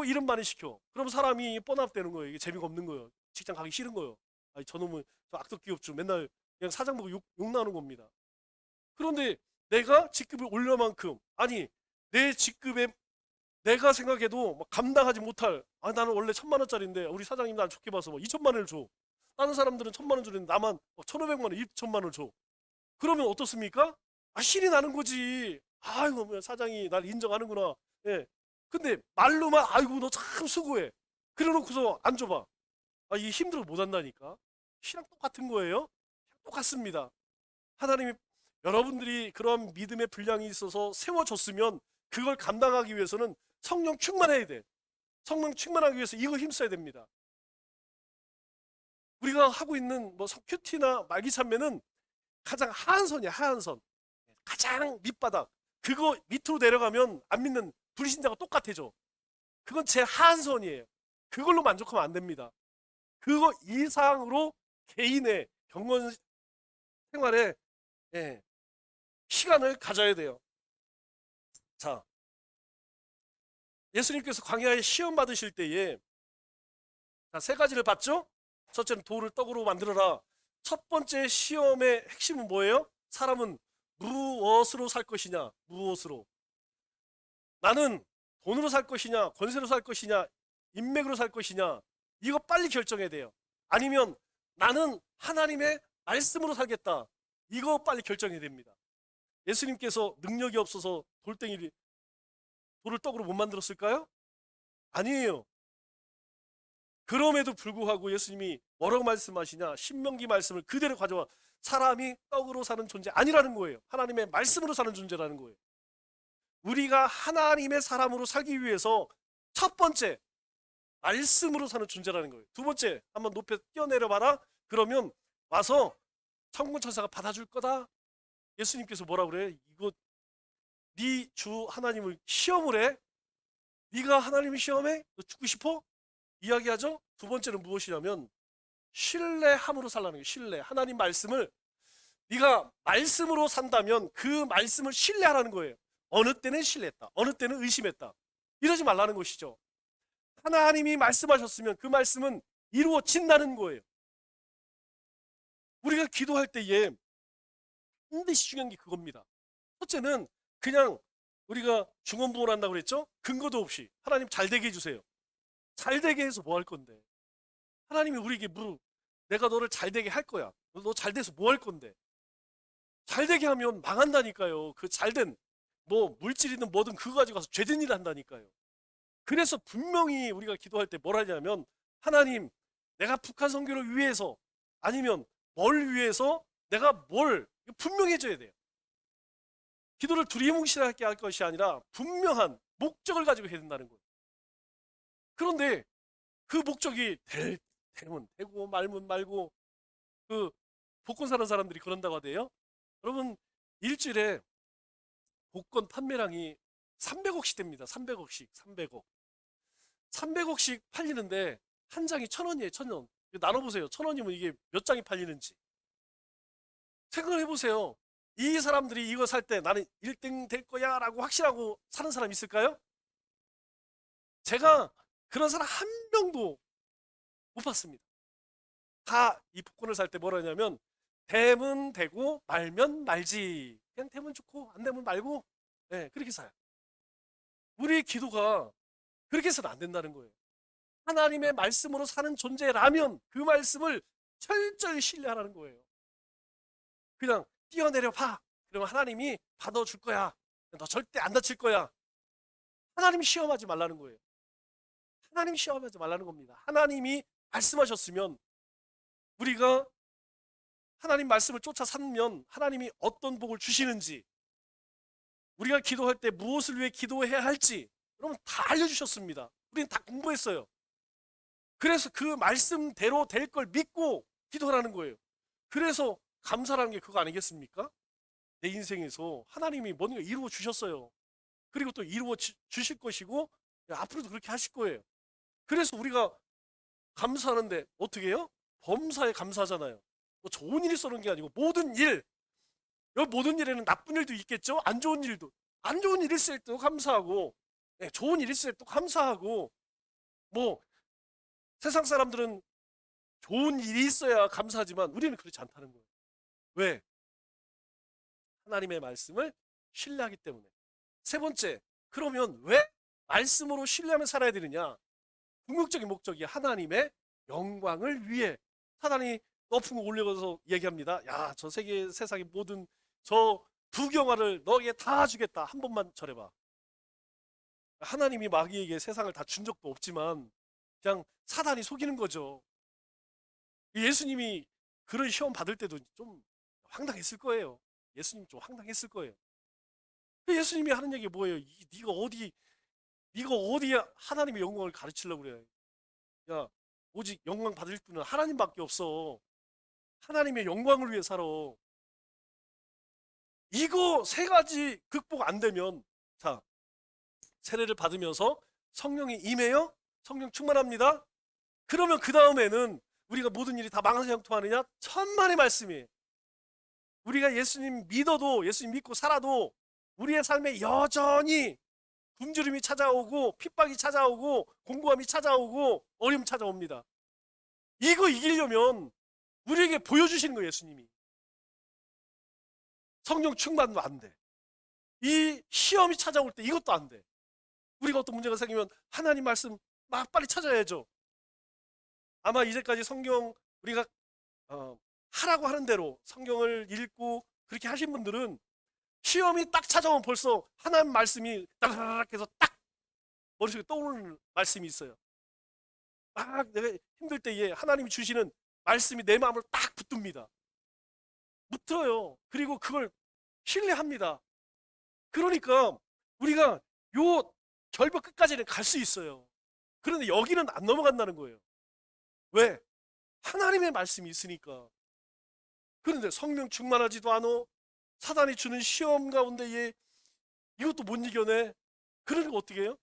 일은 많이 시켜. 그럼 사람이 뻔합되는 거예요. 이게 재미가 없는 거예요. 직장 가기 싫은 거예요. 아니, 저놈은 저 악덕 기업주 맨날 그냥 사장 보고 욕 나오는 겁니다. 그런데 내가 직급을 올릴 만큼, 아니 내 직급에 내가 생각해도 막 감당하지 못할, 나는 원래 1,000만 원짜리인데 우리 사장님 난 좋게 봐서 뭐 2천만 원을 줘. 다른 사람들은 1,000만 원 주는데 나만 1,500만 원, 2천만 원 줘. 그러면 어떻습니까? 신이 나는 거지. 아이고 뭐 사장이 날 인정하는구나. 예. 근데 말로만 아이고 너 참 수고해. 그래놓고서 안 줘봐. 이게 힘들어 못 한다니까. 신랑 똑같은 거예요. 똑같습니다. 하나님이 여러분들이 그런 믿음의 분량이 있어서 세워줬으면 그걸 감당하기 위해서는 성령 충만해야 돼. 성령 충만하기 위해서 이거 힘써야 됩니다. 우리가 하고 있는 뭐 큐티나 말기찬매는 가장 하한선이야. 하한선. 가장 밑바닥. 그거 밑으로 내려가면 안 믿는 불신자가 똑같아져. 그건 제 하한선이에요. 그걸로 만족하면 안 됩니다. 그거 이상으로 개인의 경건 생활에 시간을 가져야 돼요. 자, 예수님께서 광야에 시험 받으실 때에 3가지를 봤죠? 첫째는 돌을 떡으로 만들어라. 첫 번째 시험의 핵심은 뭐예요? 사람은 무엇으로 살 것이냐? 무엇으로? 나는 돈으로 살 것이냐? 권세로 살 것이냐? 인맥으로 살 것이냐? 이거 빨리 결정해야 돼요. 아니면 나는 하나님의 말씀으로 살겠다. 이거 빨리 결정해야 됩니다. 예수님께서 능력이 없어서 돌을 떡으로 못 만들었을까요? 아니에요. 그럼에도 불구하고 예수님이 뭐라고 말씀하시냐? 신명기 말씀을 그대로 가져와. 사람이 떡으로 사는 존재 아니라는 거예요. 하나님의 말씀으로 사는 존재라는 거예요. 우리가 하나님의 사람으로 살기 위해서 첫 번째 말씀으로 사는 존재라는 거예요. 두 번째, 한번 높여 뛰어내려 봐라. 그러면 와서 천군 천사가 받아줄 거다. 예수님께서 뭐라 그래? 이거 네 주 하나님을 시험을 해? 네가 하나님을 시험해? 너 죽고 싶어? 이야기하죠. 두 번째는 무엇이냐면 신뢰함으로 살라는 거예요. 신뢰. 하나님 말씀을 네가 말씀으로 산다면 그 말씀을 신뢰하라는 거예요. 어느 때는 신뢰했다. 어느 때는 의심했다. 이러지 말라는 것이죠. 하나님이 말씀하셨으면 그 말씀은 이루어진다는 거예요. 우리가 기도할 때에 반드시 중요한 게 그겁니다. 첫째는 그냥 우리가 중언부언 한다고 그랬죠? 근거도 없이 하나님 잘 되게 해주세요. 잘 되게 해서 뭐 할 건데? 하나님이 우리에게 내가 너를 잘 되게 할 거야. 너 잘 돼서 뭐 할 건데? 잘 되게 하면 망한다니까요. 그 잘된 뭐 물질이든 뭐든 그거 가지고 가서 죄된 일을 한다니까요. 그래서 분명히 우리가 기도할 때 뭘 하냐면 하나님 내가 북한 선교를 위해서 아니면 뭘 위해서 내가 뭘 분명히 해줘야 돼요. 기도를 두리뭉실하게 할 것이 아니라 분명한 목적을 가지고 해야 된다는 거예요. 그런데 그 목적이 되면 되고 말면 말고, 그 복권 사는 사람들이 그런다고 하대요. 여러분, 일주일에 복권 판매량이 300억씩 됩니다. 300억씩, 300억. 300억씩 팔리는데 한 장이 1,000원이에요, 1,000원. 나눠보세요. 1,000원이면 이게 몇 장이 팔리는지. 생각을 해보세요. 이 사람들이 이거 살 때 나는 1등 될 거야 라고 확신하고 사는 사람 있을까요? 제가 그런 사람 한 명도 못 봤습니다. 다 이 복권을 살 때 뭐라 하냐면, 되면 되고 말면 말지. 그냥 되면 좋고 안 되면 말고, 네, 그렇게 사요. 우리의 기도가 그렇게 해서는 안 된다는 거예요. 하나님의 말씀으로 사는 존재라면 그 말씀을 철저히 신뢰하라는 거예요. 그냥 뛰어내려 봐. 그러면 하나님이 받아줄 거야. 너 절대 안 다칠 거야. 하나님 시험하지 말라는 거예요. 하나님 시험하지 말라는 겁니다. 하나님이 말씀하셨으면, 우리가 하나님 말씀을 쫓아 살면 하나님이 어떤 복을 주시는지, 우리가 기도할 때 무엇을 위해 기도해야 할지 여러분 다 알려주셨습니다. 우리는 다 공부했어요. 그래서 그 말씀대로 될 걸 믿고 기도하라는 거예요. 그래서 감사라는 게 그거 아니겠습니까? 내 인생에서 하나님이 뭔가 이루어 주셨어요. 그리고 또 이루어 주실 것이고 앞으로도 그렇게 하실 거예요. 그래서 우리가 감사하는데 어떻게 해요? 범사에 감사하잖아요. 뭐 좋은 일이 있는 게 아니고 모든 일, 여기 모든 일에는 나쁜 일도 있겠죠? 안 좋은 일도. 안 좋은 일 있을 때도 감사하고, 네, 좋은 일 있을 때도 감사하고, 뭐 세상 사람들은 좋은 일이 있어야 감사하지만 우리는 그렇지 않다는 거예요. 왜? 하나님의 말씀을 신뢰하기 때문에. 세 번째, 그러면 왜 말씀으로 신뢰하며 살아야 되느냐? 궁극적인 목적이 하나님의 영광을 위해. 사단이 높은 거 올려서 얘기합니다. 야, 저 세상의 모든 저 부경화를 너에게 다 주겠다. 한 번만 절해봐. 하나님이 마귀에게 세상을 다 준 적도 없지만 그냥 사단이 속이는 거죠. 예수님이 그런 시험 받을 때도 좀 황당했을 거예요. 예수님 좀 황당했을 거예요. 예수님이 하는 얘기 뭐예요? 네가 어디 하나님의 영광을 가르치려고 그래? 야, 오직 영광 받을 분은 하나님밖에 없어. 하나님의 영광을 위해 살아. 이거 세 가지 극복 안 되면, 자, 세례를 받으면서 성령이 임해요? 성령 충만합니다. 그러면 그 다음에는 우리가 모든 일이 다 망상형통하느냐? 천만의 말씀이에요. 우리가 예수님 믿어도, 예수님 믿고 살아도 우리의 삶에 여전히 굶주림이 찾아오고 핍박이 찾아오고 공고함이 찾아오고 어려움 찾아옵니다. 이거 이기려면 우리에게 보여주시는 거예요. 예수님이. 성령 충만도 안 돼. 이 시험이 찾아올 때 이것도 안 돼. 우리가 어떤 문제가 생기면 하나님 말씀 막 빨리 찾아야죠. 아마 이제까지 성경 우리가 하라고 하는 대로 성경을 읽고 그렇게 하신 분들은 시험이 딱 찾아오면 벌써 하나님 말씀이 따라락 해서 딱 머릿속에 떠오르는 말씀이 있어요. 막 내가 힘들 때에 하나님이 주시는 말씀이 내 마음을 딱 붙듭니다. 붙어요. 그리고 그걸 신뢰합니다. 그러니까 우리가 요 절벽 끝까지는 갈 수 있어요. 그런데 여기는 안 넘어간다는 거예요. 왜? 하나님의 말씀이 있으니까. 그런데 성령 충만하지도 않아. 사단이 주는 시험 가운데 이것도 못 이겨내. 그러니까 어떻게 해요?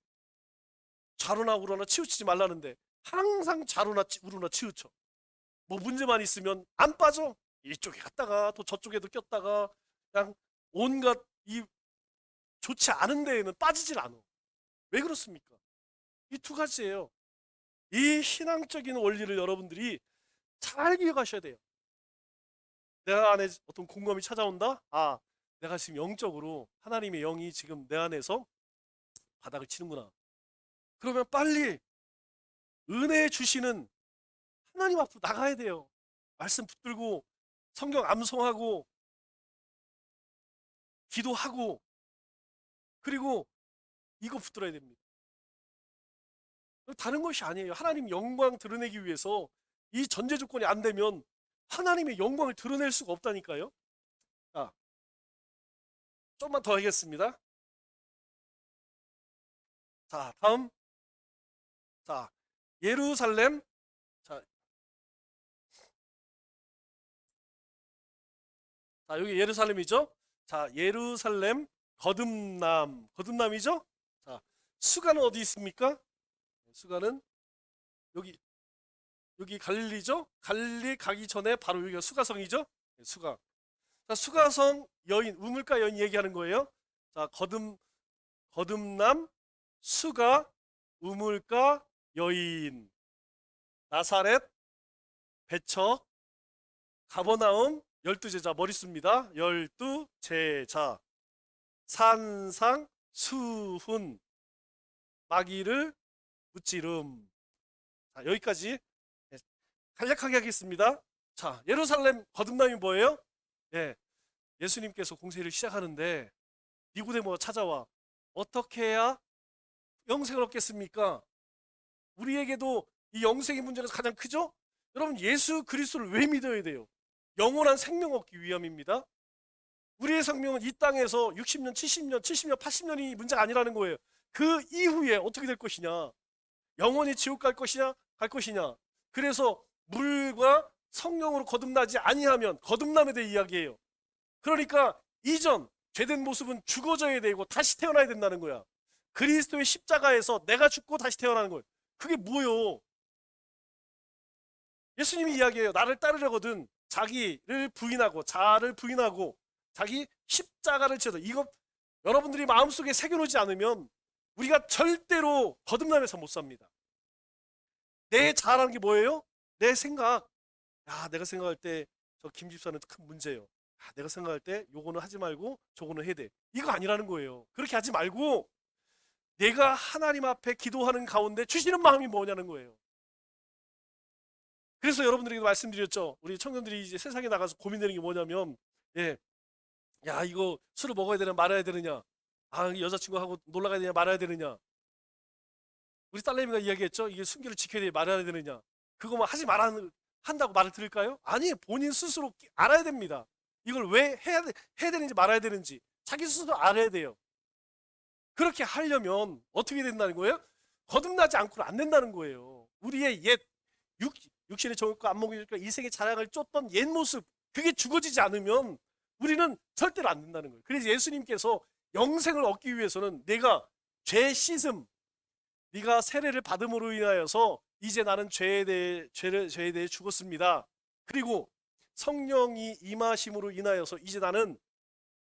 좌로나 우로나 치우치지 말라는데 항상 좌로나 우로나 치우쳐. 뭐 문제만 있으면 안 빠져. 이쪽에 갔다가 또 저쪽에도 꼈다가 그냥 온갖 이 좋지 않은 데에는 빠지질 않아. 왜 그렇습니까? 이 두 가지예요. 이 신앙적인 원리를 여러분들이 잘 기억하셔야 돼요. 내가 안에 어떤 공감이 찾아온다? 아, 내가 지금 영적으로 하나님의 영이 지금 내 안에서 바닥을 치는구나. 그러면 빨리 은혜 주시는 하나님 앞으로 나가야 돼요. 말씀 붙들고 성경 암송하고 기도하고 그리고 이거 붙들어야 됩니다. 다른 것이 아니에요. 하나님 영광 드러내기 위해서 이 전제 조건이 안 되면 하나님의 영광을 드러낼 수가 없다니까요. 자, 좀만 더 하겠습니다. 자, 다음. 자, 예루살렘. 자, 여기 예루살렘이죠. 자, 예루살렘 거듭남. 거듭남이죠. 자, 수가는 어디 있습니까? 수가는 여기 갈릴리죠. 갈릴리 가기 전에 바로 여기가 수가성이죠. 수가. 자, 수가성 여인, 우물가 여인 얘기하는 거예요. 자, 거듭남, 수가, 우물가 여인, 나사렛, 배척, 가버나움, 열두 제자 머리 씁니다. 열두 제자, 산상, 수훈, 마귀를 무찌름. 자, 여기까지 간략하게 하겠습니다. 자, 예루살렘 거듭남이 뭐예요? 예, 예수님께서 공세를 시작하는데 니고데모가 찾아와. 어떻게 해야 영생을 얻겠습니까? 우리에게도 이 영생의 문제가 가장 크죠? 여러분, 예수 그리스도를 왜 믿어야 돼요? 영원한 생명 얻기 위함입니다. 우리의 생명은 이 땅에서 60년, 70년, 70년, 80년이 문제가 아니라는 거예요. 그 이후에 어떻게 될 것이냐? 영원히 지옥 갈 것이냐? 갈 것이냐? 그래서 물과 성령으로 거듭나지 아니하면 거듭남에 대해 이야기해요. 그러니까 이전 죄된 모습은 죽어져야 되고 다시 태어나야 된다는 거야. 그리스도의 십자가에서 내가 죽고 다시 태어나는 거예요. 그게 뭐요? 예수님이 이야기해요. 나를 따르려거든 자기를 부인하고 자아를 부인하고 자기 십자가를 지어서, 이거 여러분들이 마음속에 새겨놓지 않으면 우리가 절대로 거듭남에서 못 삽니다. 내 자아라는 게 뭐예요? 내 생각. 야, 내가 생각할 때 저 김 집사는 큰 문제예요. 야, 내가 생각할 때 요거는 하지 말고 저거는 해야 돼. 이거 아니라는 거예요. 그렇게 하지 말고 내가 하나님 앞에 기도하는 가운데 주시는 마음이 뭐냐는 거예요. 그래서 여러분들에게도 말씀드렸죠. 우리 청년들이 이제 세상에 나가서 고민되는 게 뭐냐면, 예, 야, 이거 술을 먹어야 되냐 말아야 되느냐, 아, 여자친구하고 놀러 가야 되냐 말아야 되느냐. 우리 딸내미가 이야기했죠. 이게 순결을 지켜야 되냐 말아야 되느냐. 그거 뭐 하지 말아 한다고 말을 들을까요? 아니, 본인 스스로 알아야 됩니다. 이걸 왜 해야 되는지 말아야 되는지 자기 스스로 알아야 돼요. 그렇게 하려면 어떻게 된다는 거예요? 거듭나지 않고는 안 된다는 거예요. 우리의 옛 육신의 정욕과 안목과 이생의 자랑을 쫓던 옛 모습, 그게 죽어지지 않으면 우리는 절대로 안 된다는 거예요. 그래서 예수님께서 영생을 얻기 위해서는 내가 죄 씻음, 네가 세례를 받음으로 인하여서 이제 나는 죄에 대해 죽었습니다. 그리고 성령이 임하심으로 인하여서 이제 나는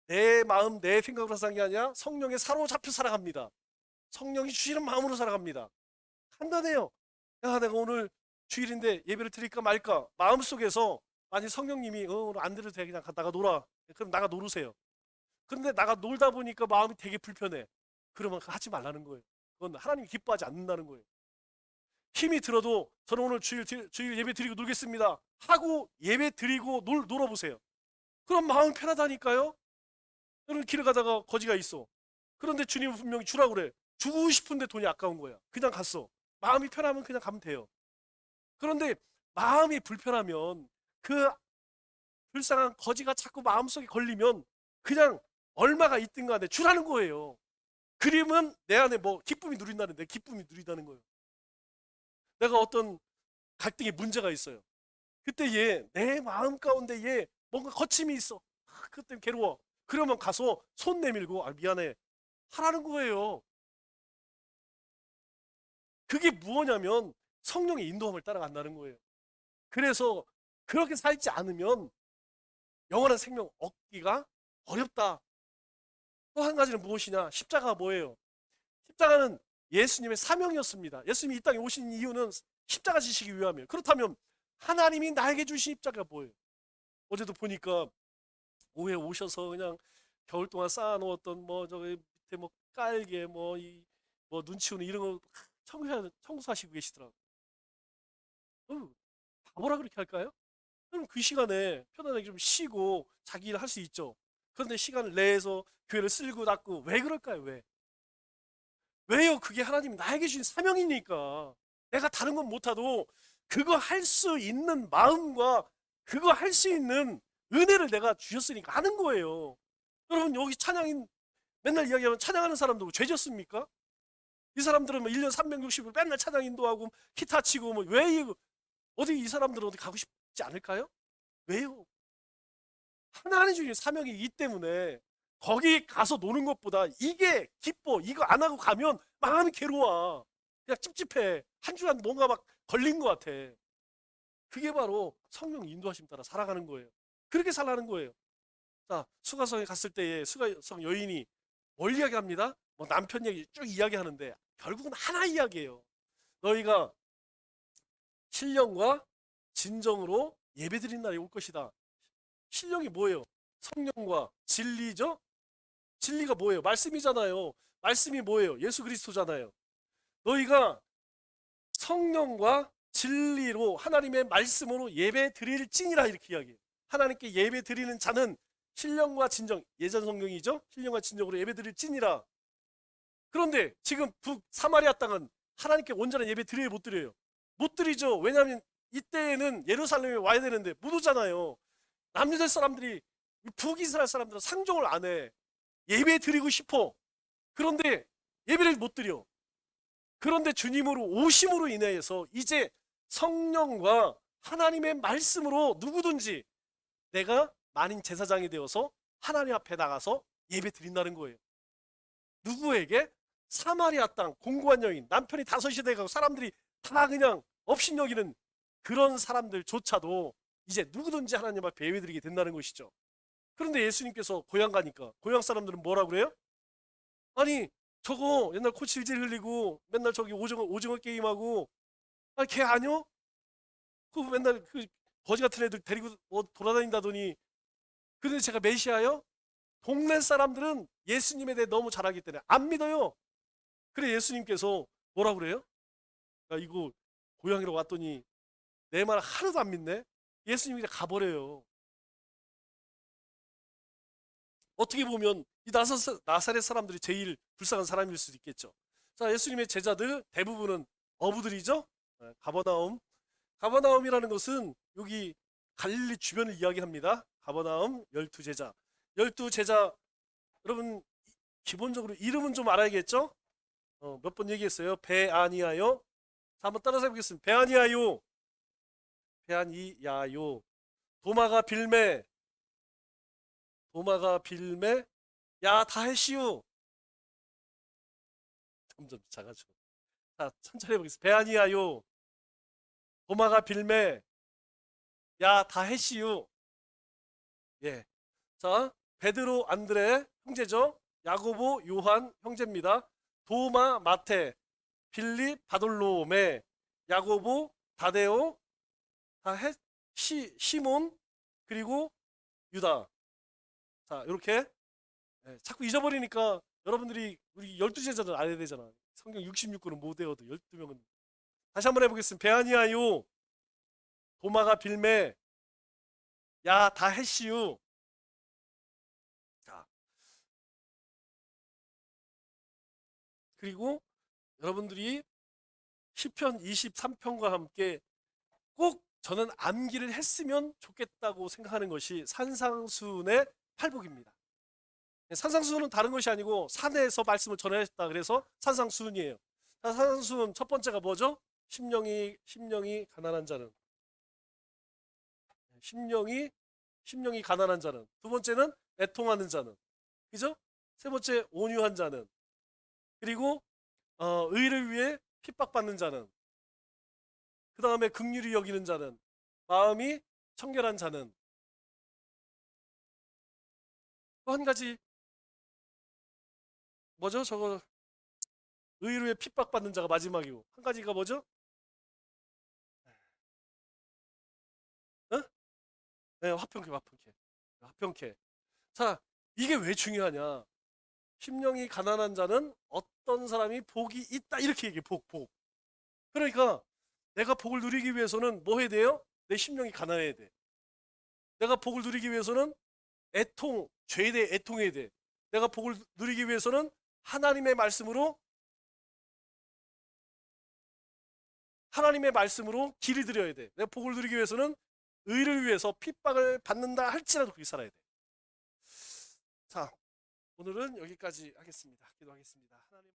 내 마음, 내 생각으로 사는 게 아니라 성령에 사로잡혀 살아갑니다. 성령이 주시는 마음으로 살아갑니다. 간단해요. 야, 내가 오늘 주일인데 예배를 드릴까 말까 마음속에서, 만약 성령님이 오늘 안 드려도 돼, 그냥 나가 놀아, 그럼 나가 놀으세요. 그런데 나가 놀다 보니까 마음이 되게 불편해. 그러면 하지 말라는 거예요. 그건 하나님이 기뻐하지 않는다는 거예요. 힘이 들어도 저는 오늘 주일 예배 드리고 놀겠습니다 하고 예배 드리고 놀아보세요. 그럼 마음이 편하다니까요. 여러분, 길을 가다가 거지가 있어. 그런데 주님은 분명히 주라고 그래. 주고 싶은데 돈이 아까운 거야. 그냥 갔어. 마음이 편하면 그냥 가면 돼요. 그런데 마음이 불편하면 그 불쌍한 거지가 자꾸 마음속에 걸리면 그냥 얼마가 있든 간에 주라는 거예요. 그러면 내 안에 뭐 기쁨이 누린다는, 내 기쁨이 누리다는 거예요. 내가 어떤 갈등에 문제가 있어요. 그때 내 마음 가운데 뭔가 거침이 있어. 그때 괴로워. 그러면 가서 손 내밀고, 아, 미안해 하라는 거예요. 그게 무엇냐면 성령의 인도함을 따라간다는 거예요. 그래서 그렇게 살지 않으면 영원한 생명 얻기가 어렵다. 또 한 가지는 무엇이냐? 십자가가 뭐예요? 십자가는 예수님의 사명이었습니다. 예수님이 이 땅에 오신 이유는 십자가 지시기 위함이에요. 그렇다면 하나님이 나에게 주신 십자가가 뭐예요? 어제도 보니까 오후에 오셔서 그냥 겨울 동안 쌓아놓았던 뭐 저기 밑에 뭐 깔개 뭐 눈 치우는 이런 거 청소하시고 계시더라고요. 바보라 그렇게 할까요? 그럼 그 시간에 편안하게 좀 쉬고 자기 일 할 수 있죠. 그런데 시간을 내서 교회를 쓸고 닦고 왜 그럴까요? 왜요? 그게 하나님이 나에게 주신 사명이니까. 내가 다른 건 못하도 그거 할 수 있는 마음과 그거 할 수 있는 은혜를 내가 주셨으니까 하는 거예요. 여러분 여기 찬양인 맨날 이야기하면 찬양하는 사람도 죄졌습니까? 이 사람들은 뭐 1년 360일 맨날 찬양 인도하고 기타 치고 뭐 왜 이거 어디 이 사람들은 어디 가고 싶지 않을까요? 왜요? 하나님 주신 사명이 있기 때문에 거기 가서 노는 것보다 이게 기뻐. 이거 안 하고 가면 마음이 괴로워. 그냥 찝찝해. 한 주간 뭔가 막 걸린 것 같아. 그게 바로 성령 인도하심 따라 살아가는 거예요. 그렇게 살라는 거예요. 자, 수가성에 갔을 때에 수가성 여인이 뭘 이야기합니다? 뭐 남편 얘기 쭉 이야기하는데 결국은 하나 이야기예요. 너희가 신령과 진정으로 예배드린 날이 올 것이다. 신령이 뭐예요? 성령과 진리죠? 진리가 뭐예요? 말씀이잖아요. 말씀이 뭐예요? 예수 그리스도잖아요. 너희가 성령과 진리로 하나님의 말씀으로 예배 드릴지니라 이렇게 이야기해요. 하나님께 예배 드리는 자는 신령과 진정, 예전 성경이죠? 신령과 진정으로 예배 드릴지니라. 그런데 지금 북사마리아 땅은 하나님께 온전한 예배 드려요, 못 드려요? 못 드리죠. 왜냐하면 이때에는 예루살렘에 와야 되는데 못 오잖아요. 남유대 사람들이 북이스라엘 사람들은 상종을 안 해. 예배 드리고 싶어. 그런데 예배를 못 드려. 그런데 주님으로 오심으로 인해서 이제 성령과 하나님의 말씀으로 누구든지 내가 만인 제사장이 되어서 하나님 앞에 나가서 예배 드린다는 거예요. 누구에게? 사마리아 땅 공고한 여인, 남편이 5이 돼가고 사람들이 다 그냥 업신여기는 그런 사람들조차도 이제 누구든지 하나님 앞에 예배드리게 된다는 것이죠. 그런데 예수님께서 고향 가니까 고향 사람들은 뭐라 그래요? 아니 저거 옛날 코 질질 흘리고 맨날 저기 오징어 게임하고 걔 아니요? 그 맨날 그 거지 같은 애들 데리고 돌아다닌다더니 그런데 제가 메시아요? 동네 사람들은 예수님에 대해 너무 잘 알기 때문에 안 믿어요. 그래 예수님께서 뭐라 그래요? 야 이거 고향이라고 왔더니 내 말 하나도 안 믿네. 예수님이 그냥 가버려요. 어떻게 보면 이 나사렛 사람들이 제일 불쌍한 사람일 수도 있겠죠. 자, 예수님의 제자들 대부분은 어부들이죠. 가버나움이라는 것은 여기 갈릴리 주변을 이야기합니다. 가버나움 12제자. 12제자 여러분 기본적으로 이름은 좀 알아야겠죠? 몇 번 얘기했어요. 베아니아요. 자, 한번 따라서 해보겠습니다. 베아니아요. 베아니야요. 도마가 빌메. 도마가 빌메. 야 다해시우. 점점 작아져. 자, 천천히 해보겠습니다. 베아니아요. 도마가 빌메. 야 다해시우. 예. 자, 베드로 안드레 형제죠. 야고보 요한 형제입니다. 도마 마테 빌립 바돌로메 야고보 다데오 시몬 그리고 유다. 자 이렇게 자꾸 잊어버리니까 여러분들이 우리 12제자들 알아야 되잖아. 성경 66권은 못 외워도 12명은. 다시 한번 해보겠습니다. 베아니아요 도마가 빌메 야 다헤시우. 자 그리고 여러분들이 시편 23편과 함께 꼭 저는 암기를 했으면 좋겠다고 생각하는 것이 산상수훈의 팔복입니다. 산상수훈은 다른 것이 아니고 산에서 말씀을 전했다 그래서 산상수훈이에요. 산상수훈 첫 번째가 뭐죠? 심령이 가난한 자는 심령이 가난한 자는 두 번째는 애통하는 자는 그죠? 세 번째 온유한 자는 그리고 의를 위해 핍박받는 자는 그 다음에 긍휼히 여기는 자는 마음이 청결한 자는 또 한 가지 뭐죠? 저거 의로 핍박받는 자가 마지막이고 한 가지가 뭐죠? 어? 네, 화평케. 자, 이게 왜 중요하냐? 심령이 가난한 자는 어떤 사람이 복이 있다 이렇게 얘기해. 복. 그러니까 내가 복을 누리기 위해서는 뭐 해야 돼요? 내 심령이 가난해야 돼. 내가 복을 누리기 위해서는 죄에 대해 애통해야 돼. 내가 복을 누리기 위해서는 하나님의 말씀으로 길을 들여야 돼. 내가 복을 누리기 위해서는 의를 위해서 핍박을 받는다 할지라도 그렇게 살아야 돼. 자, 오늘은 여기까지 하겠습니다. 기도하겠습니다. 하나님